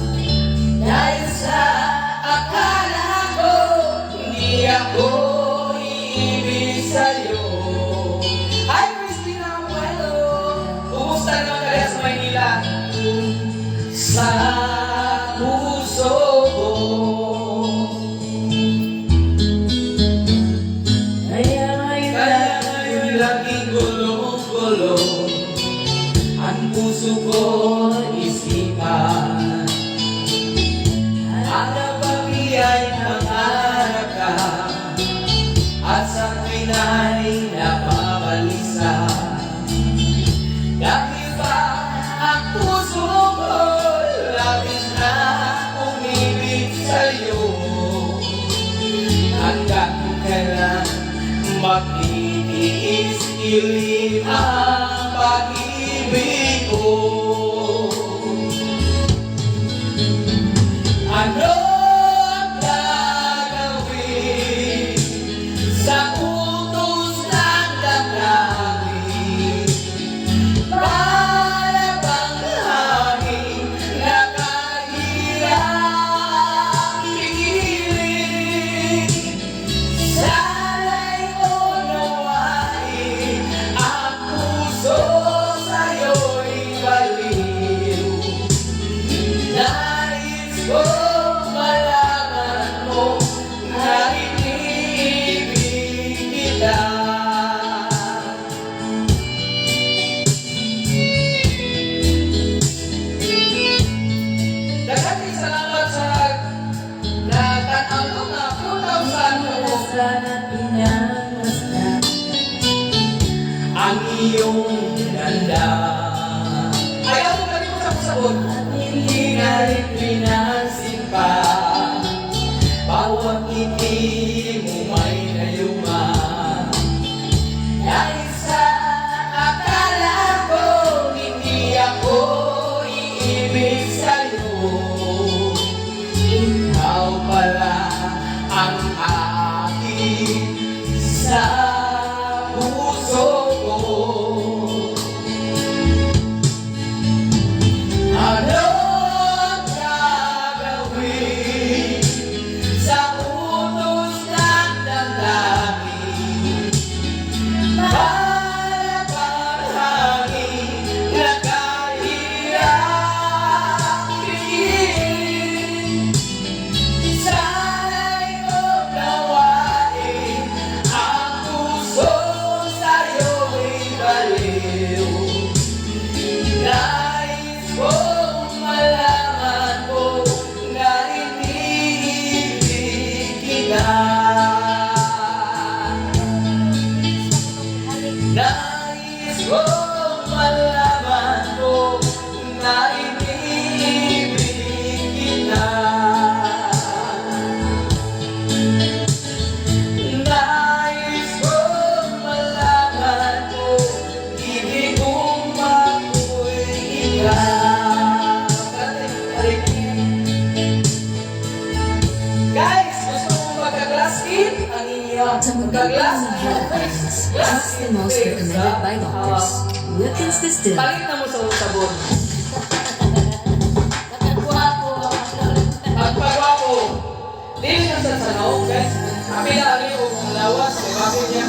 Dahil sa akala ko, hindi ako iibig sa'yo. Hi, Christina Abuelo! Kumusta naman kaya sa Maynila? Sa puso ko. Kaya ngayon laging gulong-gulong ang puso ko't isipan. Ang nababi ay nangarap ka at sa tuwin ay napabalisa. Dahil ba ang puso ko labis na umibig sa'yo, hanggang kailan magtitiis-ilim ang pag-ibig ko. Ano ang gagawin sa utos ng damdamin? Para bang hangin na kahirap pigilin? Sana'y unawain ang puso sa'yo'y baliw. Nais ko malaman mo na iniibig kita. Daghang salamat sa natanaw ko na putaw sa ano ang iyong ganda. Ayaw mo galing mo sa pusabot at hindi na rin pinansin pa. Bawat ngiti mo may nayuma. Dahil sa akala ko hindi ako iibig sa'yo, ikaw pala ang aking sa puso ko. Ano ang gagawin sa utos ng damdamin? Para bang hangin na kahirap pigilin? Sana'y unawain ang puso sa'yo'y baliw. Nais kong malaman mo na iniibig kita. Nais kong malaman mo na iniibig kita. Nais kong malaman mo, ibig kong mako'y ikaw. Guys, gusto mo magka-glass skin? Ang inyong magka-glass Just the most recommended by doctors. Look is the still. Palit na mo sa sabon. Nakagwapo. Pagpagwapo. Dili na sa sanaw, guys. Kami na kami ko kung lawas. May bago niya.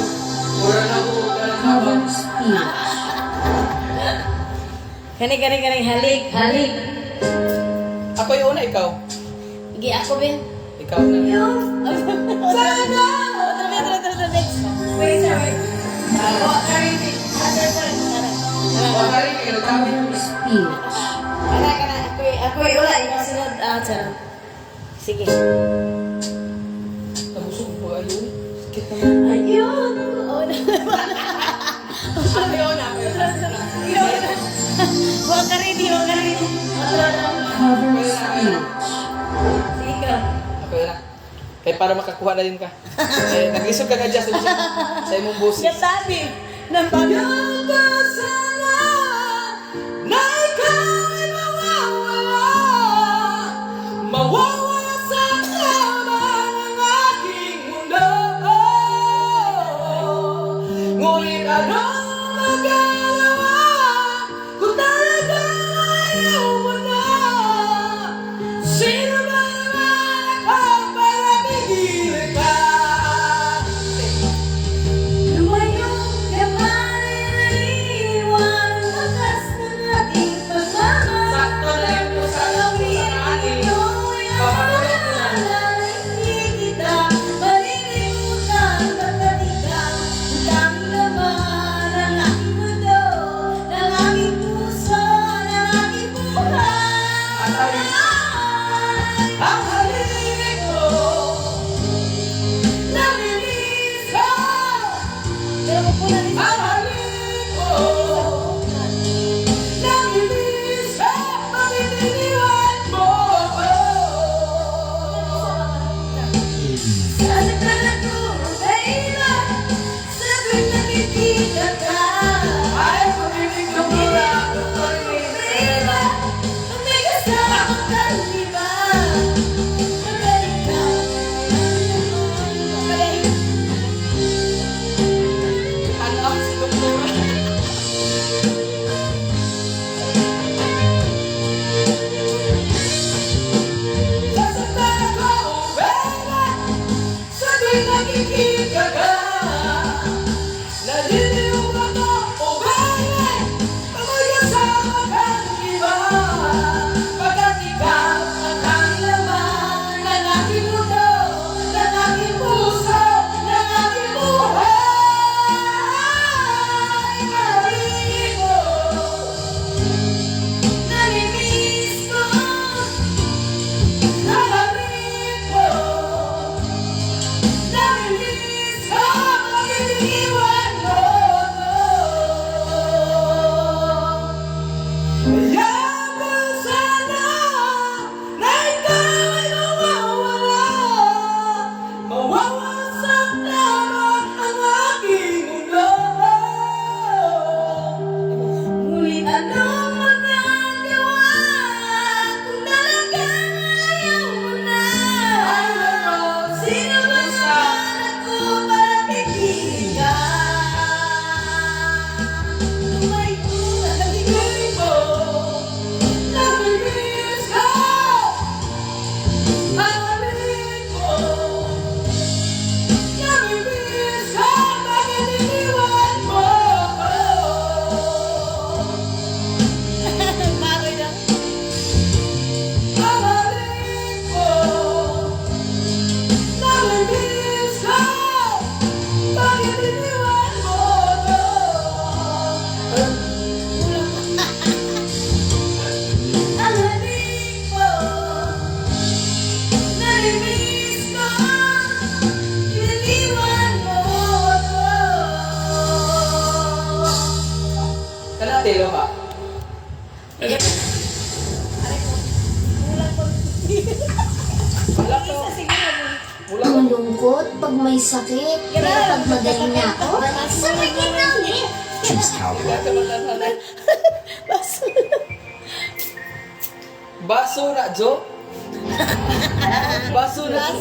Mura na ko ganang habang. Kani, halik. Ako yung una, ikaw. Igi ako, Ben. Ikaw na. Sana! Tara, next. Wait, sorry. Wakari, ikaw kami. Ako yung ula, yung sunod. Tara. Sige. Nabusog po, ayun. Sakit naman. Ayun! Oo na. Ako yung una. Huwag ka ready. Sige ka. Ako yun na. Kaya para makakuha na din ka. Nag-isog ka ka-adjust sa imong boses. Yung sabi. Nang Pagkakasala na ikaw ay mawawala, mawawasak naman ang aking mundo. Ngunit anong magagawa kung talagang ayaw mo na? Sino ba naman ako para pigilin ka? Lumayo ka man ay naiiwan, lakas ng ating pagmamahal. Sakto na yung pusa ng pusa na akin. Papanulit ko na. Hindi kita malilimutan, pagkat ikaw ang tanging laman ng aking mundo, ng aking puso, ng aking buhay. Ang halik ko, namilis ko. Ang halik ko, namilis ko. Bakit iniwan mo ako? Sasaktan ako, baby, sa tuwing nakikita ka. Ay, pag-ibig ko mula ako Baby, kung may kasama kang iba, magaling ka. Magaling. Anak si Doktora. Sasaktan ako, baby, sa tuwing nakikita ka. Naliliw ako, oh baby, pag may kasama kang iba. Pagkat ikaw ang tanging laman ng aking mundo, ng aking puso, ng aking buhay. Narinig mo, Namimiss ko, narinig mo, narinig ko, bakit iniwan mo ako? Hayaan mo sana na ikaw ay mawawala. Mawawasak lamang ang aking mundo. ngunit anong magagawa kung talagang ayaw mo na? Sino ba naman ako para pigilin ka? Lumay ko, Narinig mo, narinig ko, narinig mo, narinig ko, bakit iniwan mo ako? Bagoy na. Narinig mo, narinig ko, bakit iniwan mo ako? Ang hanig mo, namimiss ko, iniwan mo ako. Kanatilo ba? Wala to. Wala to. Malungkot pag may sakit. Kaya pag magaling na ako, sabihin lang eh. Baso na, Jo? Baso na, Jo?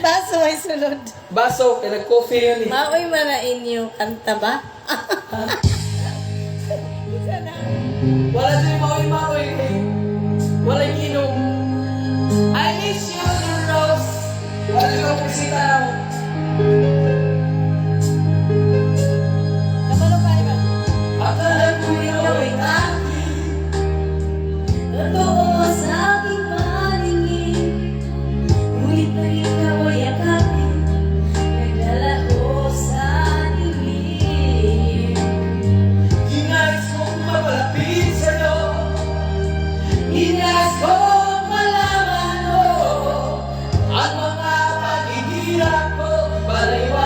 Baso ay sunod. Baso, kaya nag-coffee yun eh. Maoy man na inyo kanta ba? Isa na. Wala din maoy-maoy eh. Wala inom. I miss you, Rose. Wala din ako bisita na mo. Kabalo pa rin ba? Akala ko ikaw ay akin. Totoo sa aking paningin, ngunit na ikaw ay yakapin, nagdala ko sa dilim. Hinais kong mapalapit sa'yo. Hinais kong malaman mo ang mga paghihirap ko para iwasan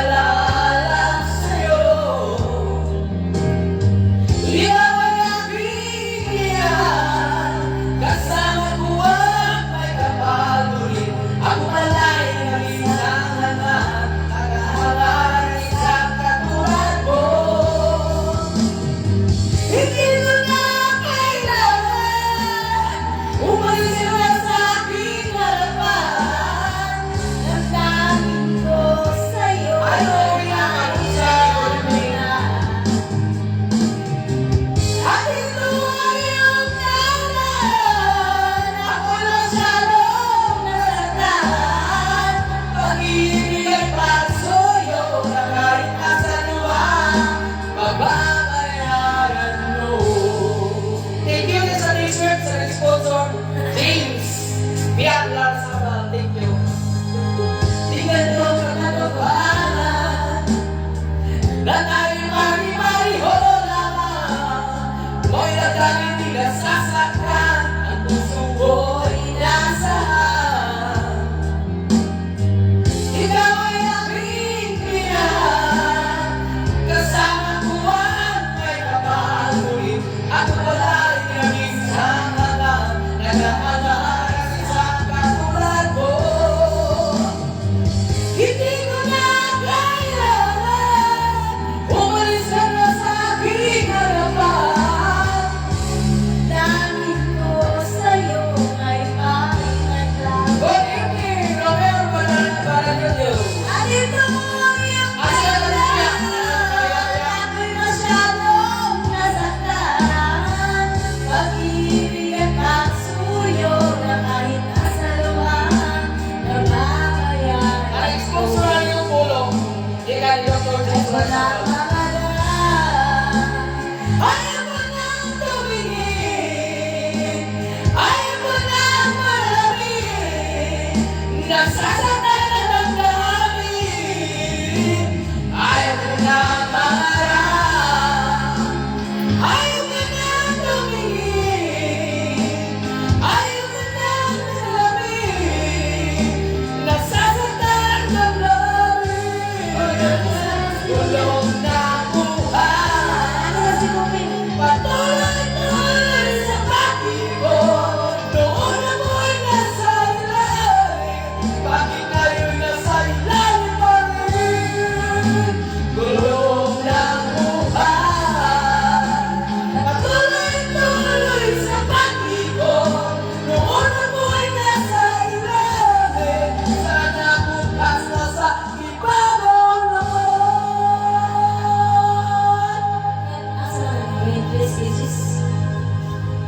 messages.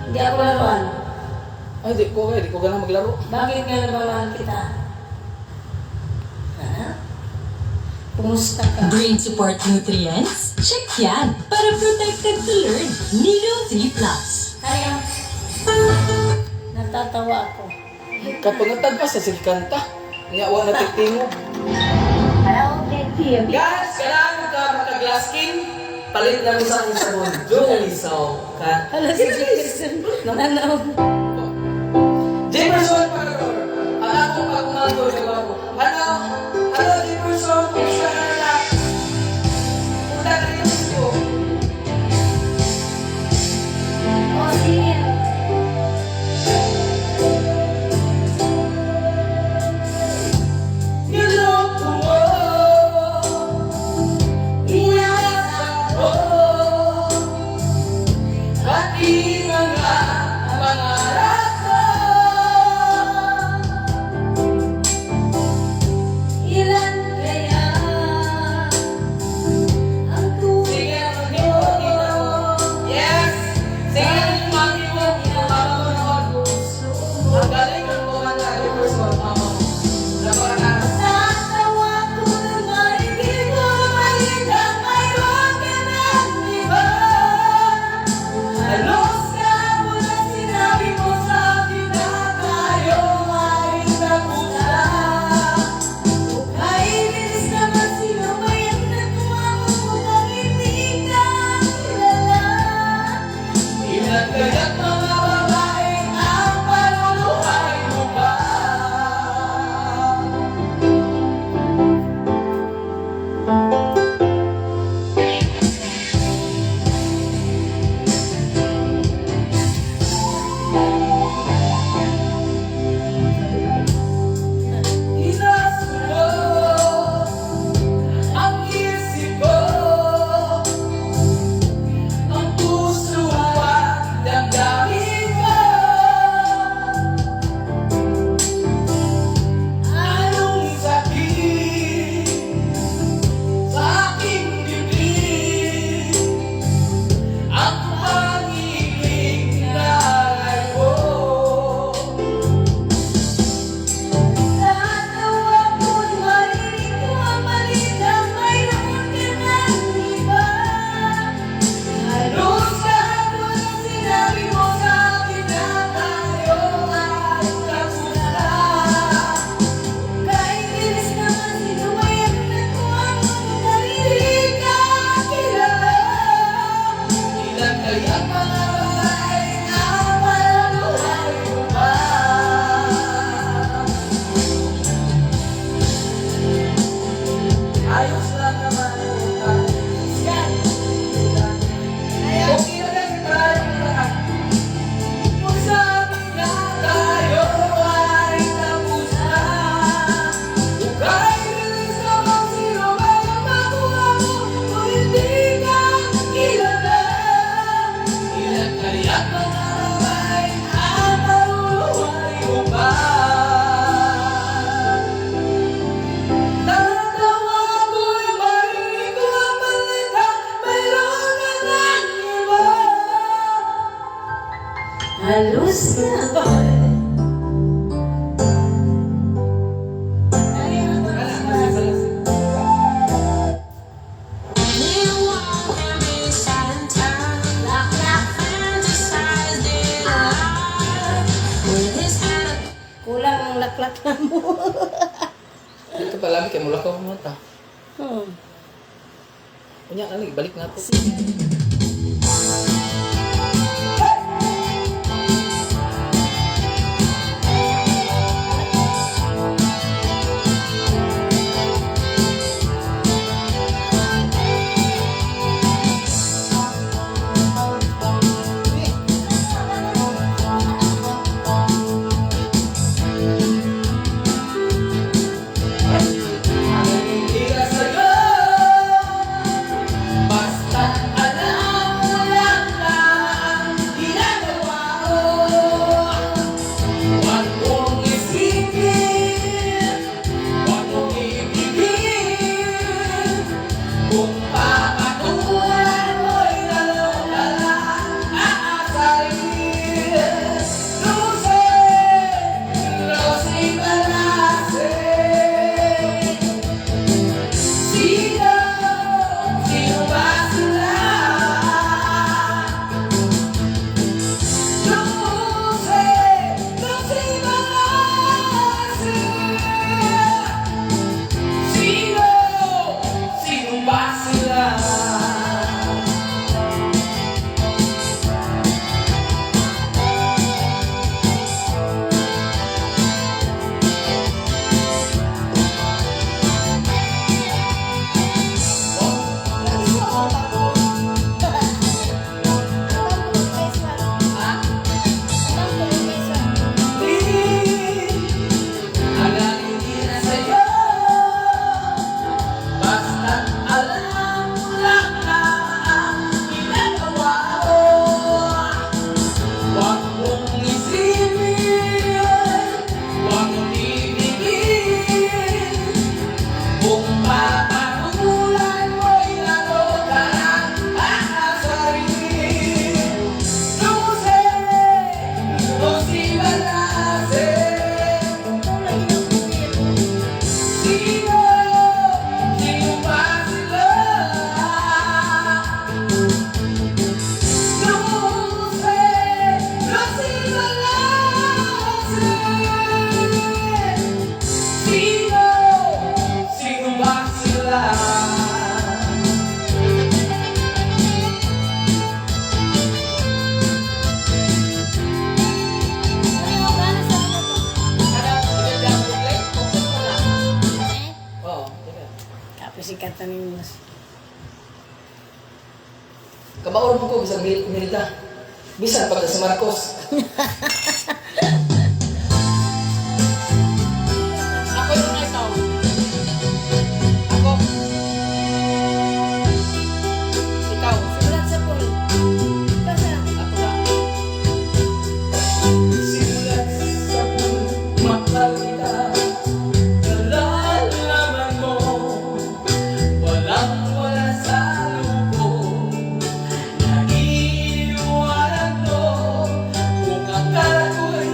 Hindi ako laruan. Ay, di ko ganang maglaro. Bakit nga laruan kita? Ha? Kumusta ka? Brain support nutrients? Check yan! Para protected to learn. Nido 3 Plus. Kaya, natatawa ako. Kapangatag pa sa sige kanta. Nga, wala natitingog. Hello, Betty. Guys, kailangan ka magka-glass skin. Palit na mo sa aking sabon. Jolisaw ka. Hello, si Jason. Ano? Jefferson Pagor. Ang akong pagmando sa ako. Hello, Jefferson. Kumusta ka na? Punta ka rin ko. Oh, sige. Niloko mo. Inasal ko. Pati mga pangarap ko. Ilan kaya ang Sige, mag-iwag mo. Yes! Sige, mag-iwag mo. Ang galing ng mga Jefferson, mama mo. Napakaraan. Natawa ko na marigil ko maliit ang mayroon ka ng iba. Halos ka mo na sinabi mo sa akin na tayo ay tapos na. Kaibilis naman sino ba yan na tumawag mo pag hindi ka kilala? Ilan kaya't mga babae ang paluluhay mo ba? Inasubo ang isip ko, ang puso at damdamin ko. Anong sakit sa aking bibig ang pag-ibig na alay ko? Natawa ko'y marinig ko ang maliit ang mayroon ka ng iba. Halos lahat mo na sinabi mo sa akin na tayo ay tapos na. Kaibilis naman sino ba yan na tumawag mo pag hindi ka kilala? Ilan kaya't mga babae ang paluluhay mo ba? Ayos lang naman ang Yan. okay na lang tayo lahat. Kung sabi na tayo ay tapos na, kung kaibilis naman sino ba yung makuha mo kung hindi ka kilala? Ilan kaya't mga babae ang paluluhay mo ba? Natawa ko'y marinig ko ang balita, mayroon ka ng iba. Halos na. Kulang ang laklak na mo. Ito pala, kaya mula ka pumunta. Kunya, balik na po. Hindi ka sa'yo, basta't alam Kabaon mo ko, bisang milita. Bisan pagka sa Marcos. Ako yung ikaw. Ako. Ikaw. Simulat sa pool. Basta. Ako ba? Simulat sa mahal kita. Nalalaman mo. Walang-wala sa lupo. Nag-iiwanan mo. Kung akala ko'y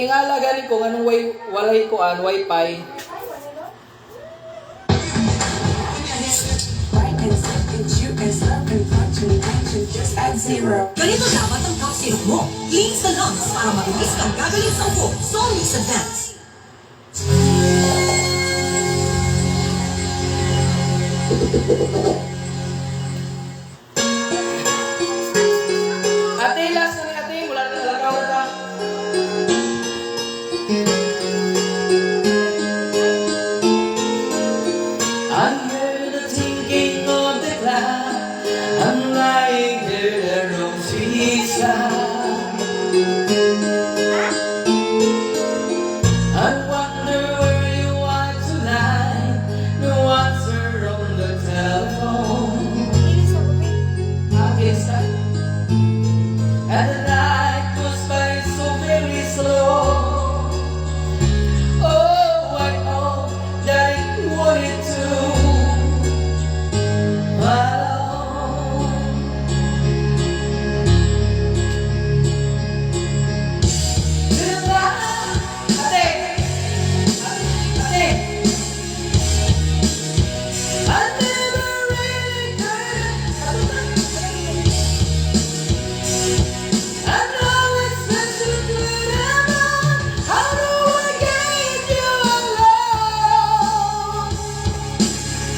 tingala gani kung anong walay ko an wifi. Ganito dapat ang cough syrup mo. Cleans the lungs para mabilis kang gagaling sa upo. Solmix Advance. Ate, last na ni ate. Wala na talagaw na ta. I'm never thinking of the cloud. I'm lying there on seaside. I wonder where you are tonight. No answer on the telephone. I guess and the night goes by so very slow. Oh, I know that it wanted to. Alone. Till ate, I never really cared. I know it's such a good amount. How do I get you alone?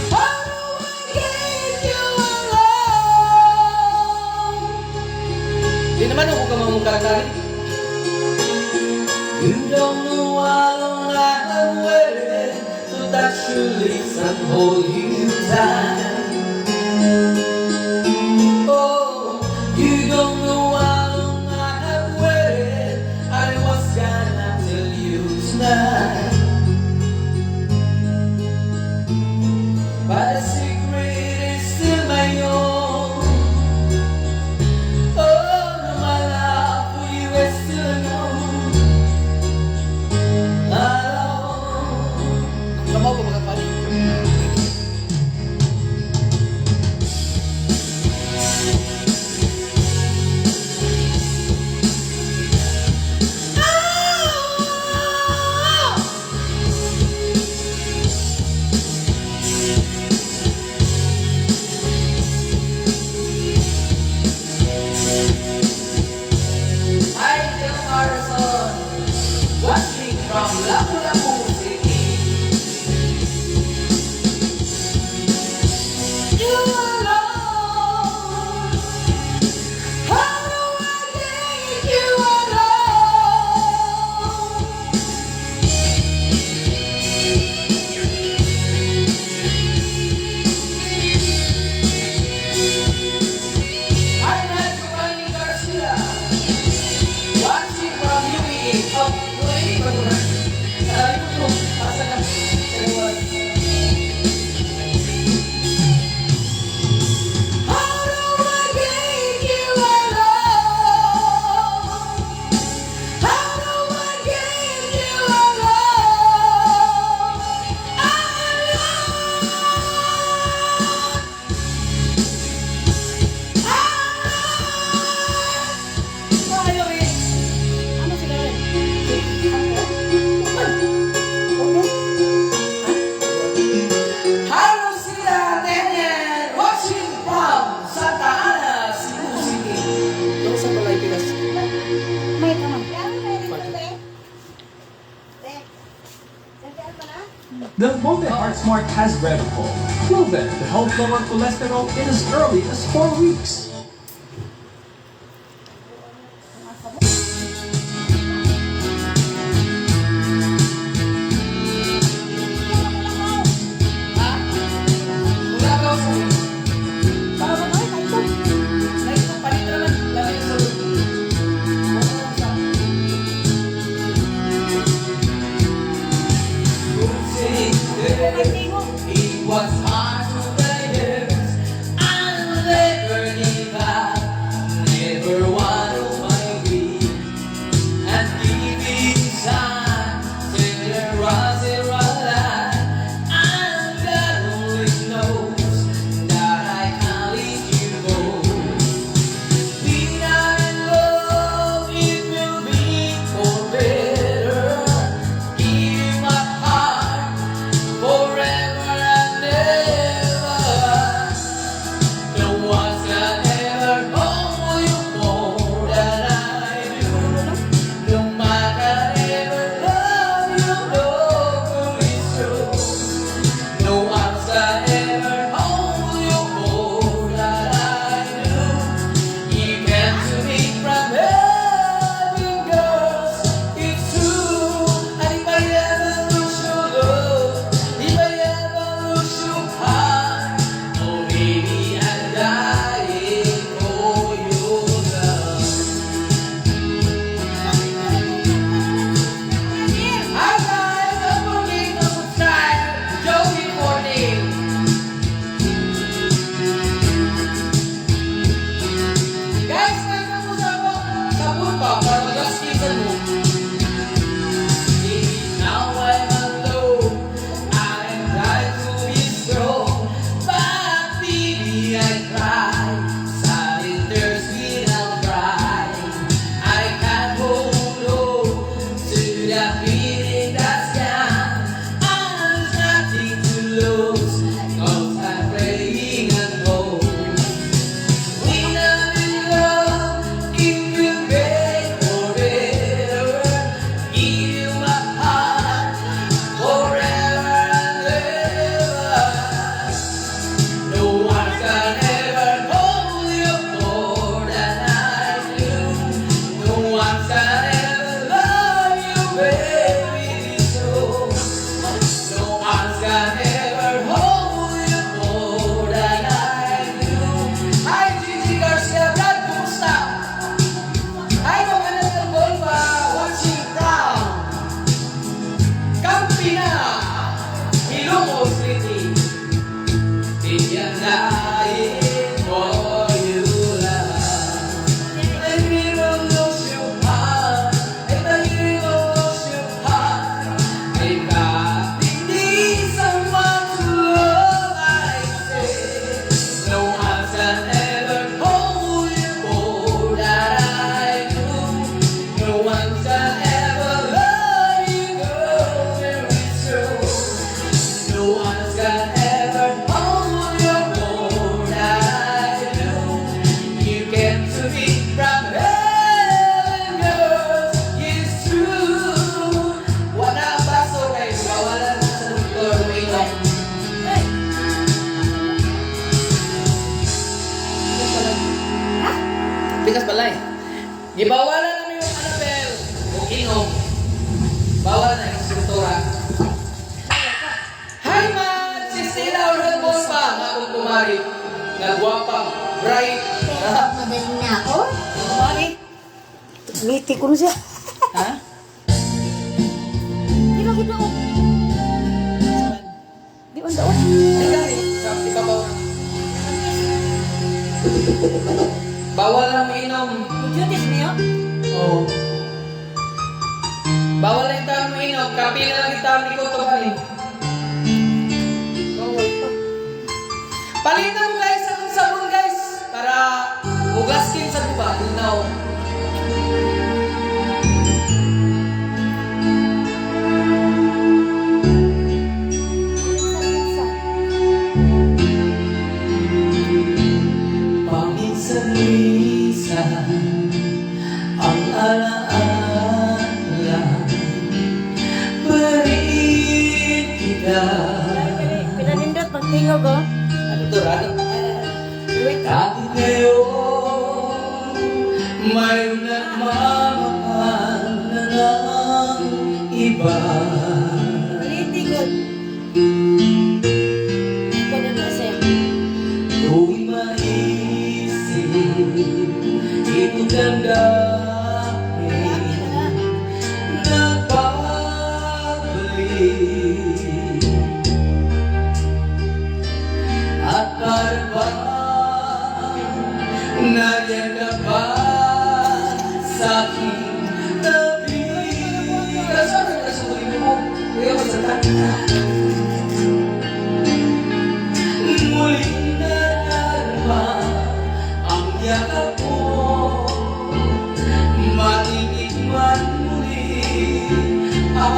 How do I get you alone? Di naman ako ka mamungkaran. You don't know how long I have waited to touch your lips and hold you tight. Oh, you don't know how long I have waited. I was gonna tell you tonight, but the secret is still my own. Oh, no, my love for you is still unknown. Alone. Kamu apa makan pagi? Hi, Del Carson, watching from Lapu-Lapu City. You alone. How do I get you alone? I'm not Giovanni Garcia. Watching from UE. Oh, wait, alam ko, asa ka? How do I get you alone? How do I get you alone? Hello sila, Daniel, watching from Santa Ana, Cebu City. Doon sa Balay Pinas. The Volta Heart Smart has Revipol, proven to help lower cholesterol in as early as 4 weeks. Wala ka ako. Para ba kayo? Ito, palit naman. Lamig sa it was hard to the years. I'll never leave sabon pa para mag-askisan mo. Now I'm alone, I'm trying to be strong, but baby I cry, silent tears without crying. I can't hold on to the feeling that's gone. I've nothing to lose, 'cause I'm praying and hope. When I'm in love, it will break forever. Give you my heart forever and ever. No one can ever hold you more than I do. No one can ever love you, baby, so. No one can ever hold you more than I do. Hi, Gigi Garcia, Brad, kumusta? Hi, magandang Golfa, watching from Campina, Ilocos City. Bigyan dahil for you love. I will lose your heart, and I will lose your heart. I got need someone to love, I say. No one can ever hold you more than I do. No one can ever love you, girl, very true. No one can ever hold you more than I do. You came to me from heaven, girl, it's true. Wala ba so kayo? Wala na sa doktor, wait lang. Bigas balay. Gibawalan namin yung Annabelle o Inom. Bawal na yung struktura. Hi, man! Si Sila Orelbon pa, nga akong kumari. Nagwapa, bright. Kaya pagmadaling na ako. Kumari? Ngiti ko na siya. Ha? Di ba kita ko? Di ba daon? Ay, gani. Sabi ka ba? Bawal na uminom. Jutis niyo? Oo. Bawal na yung tayo uminom. Kapi na lang yung tayo ni Koto Bali. Palitan mo guys ang sabon guys para ugaskin sa guba. Linaw. Paminsan-minsan ang alaala parin kita. Pinanindot pagtingog ko. Ano to, Rado? Kahit ngayon mayroong nagmamahal na ng iba. Liti ko. Ito na na siya. Kung maisip ito damdamin nagbabalik at para bang nandiyan ka pa sa aking tabi. Kasama na sa tuloy mo, kuya magsalita. Muling nadarama ang yakap mo, matitikman muli ang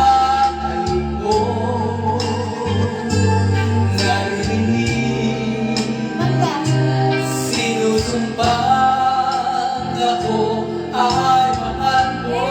halik mo. Narinig, sinusumpang ako ay mahal mo.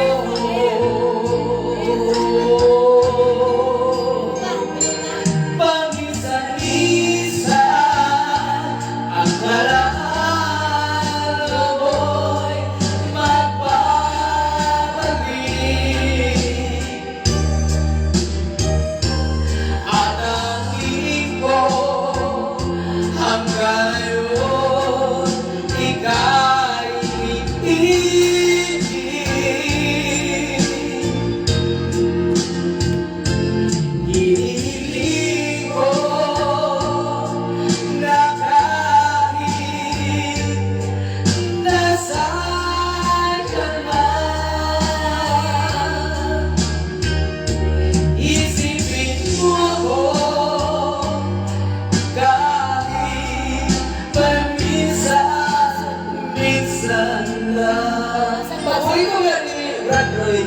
ko nga ni Brad Roy.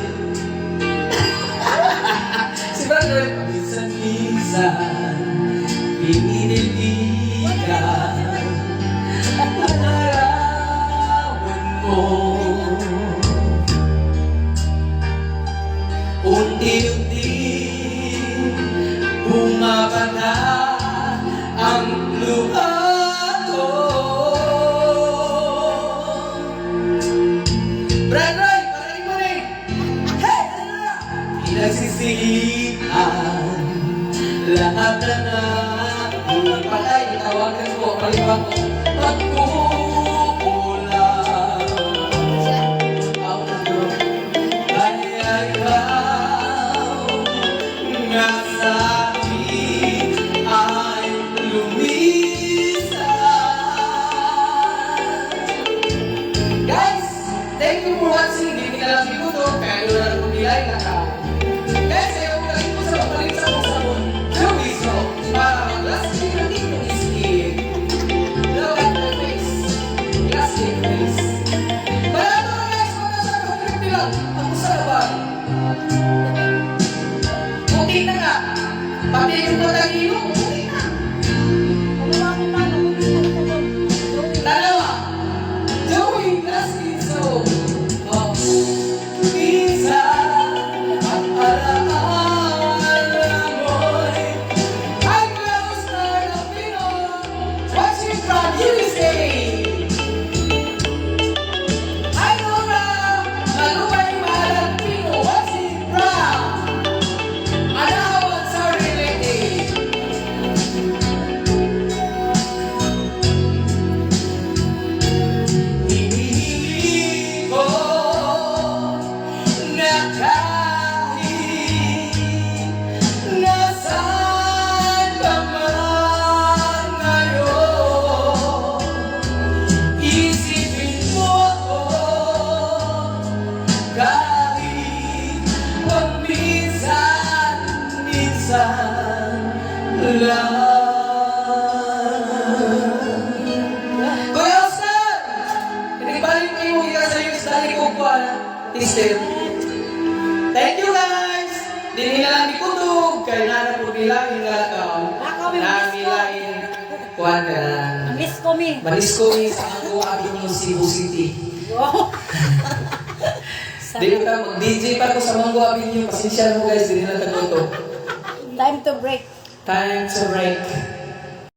Si Brad Roy, paminsan-minsan, pinililigan, panarawan mo. Unti-unti, bumabata ang luha ko. Brad Roy, parinig mo rin! Hey! Pinagsisihan lahat na natin. Patay, tawagan ko, palibang ko. Magkukulang ang mundo. Kaya ikaw nga sa akin ay lumisan. Guys, thank you for watching. Hindi na lang dito. Kaya nyo na lang kumilay na ka. Guys, ayaw ko lang po sa papalit sa kong sabon. Lumiso, para mag-last year na dito is it. Look at my face. Last year face. Malato na guys, mga nasa kapatid bilang. Ako sa laban. Puti na nga. Pati yung matagino, puti na. Dalawa. Joey, last year so. Oh. Minsan, ang alaala mo'y ay close na ng Pinoy. Watching from USA. I know na malupay malang Pino. Watching from Anahawan sa related. Hinihingi ko na kahit nasaan ka man ngayon, isipin mo ako kahit paminsan-minsan lang. Kuya Oscar! Pinagibalik kayo kita sa iyo sa dali ko po, Tister. Thank you guys! Dini na lang dikutog, kaya na po nila ingalakaw. Namilain kuhan ka na. Miss ko mi. Manis ko sa ako aking yung Cebu City. Dito ka mag-DJ pa ko sa Mango Avenue. Pasensya mo guys, dini na taguto. Time to break. Time to break.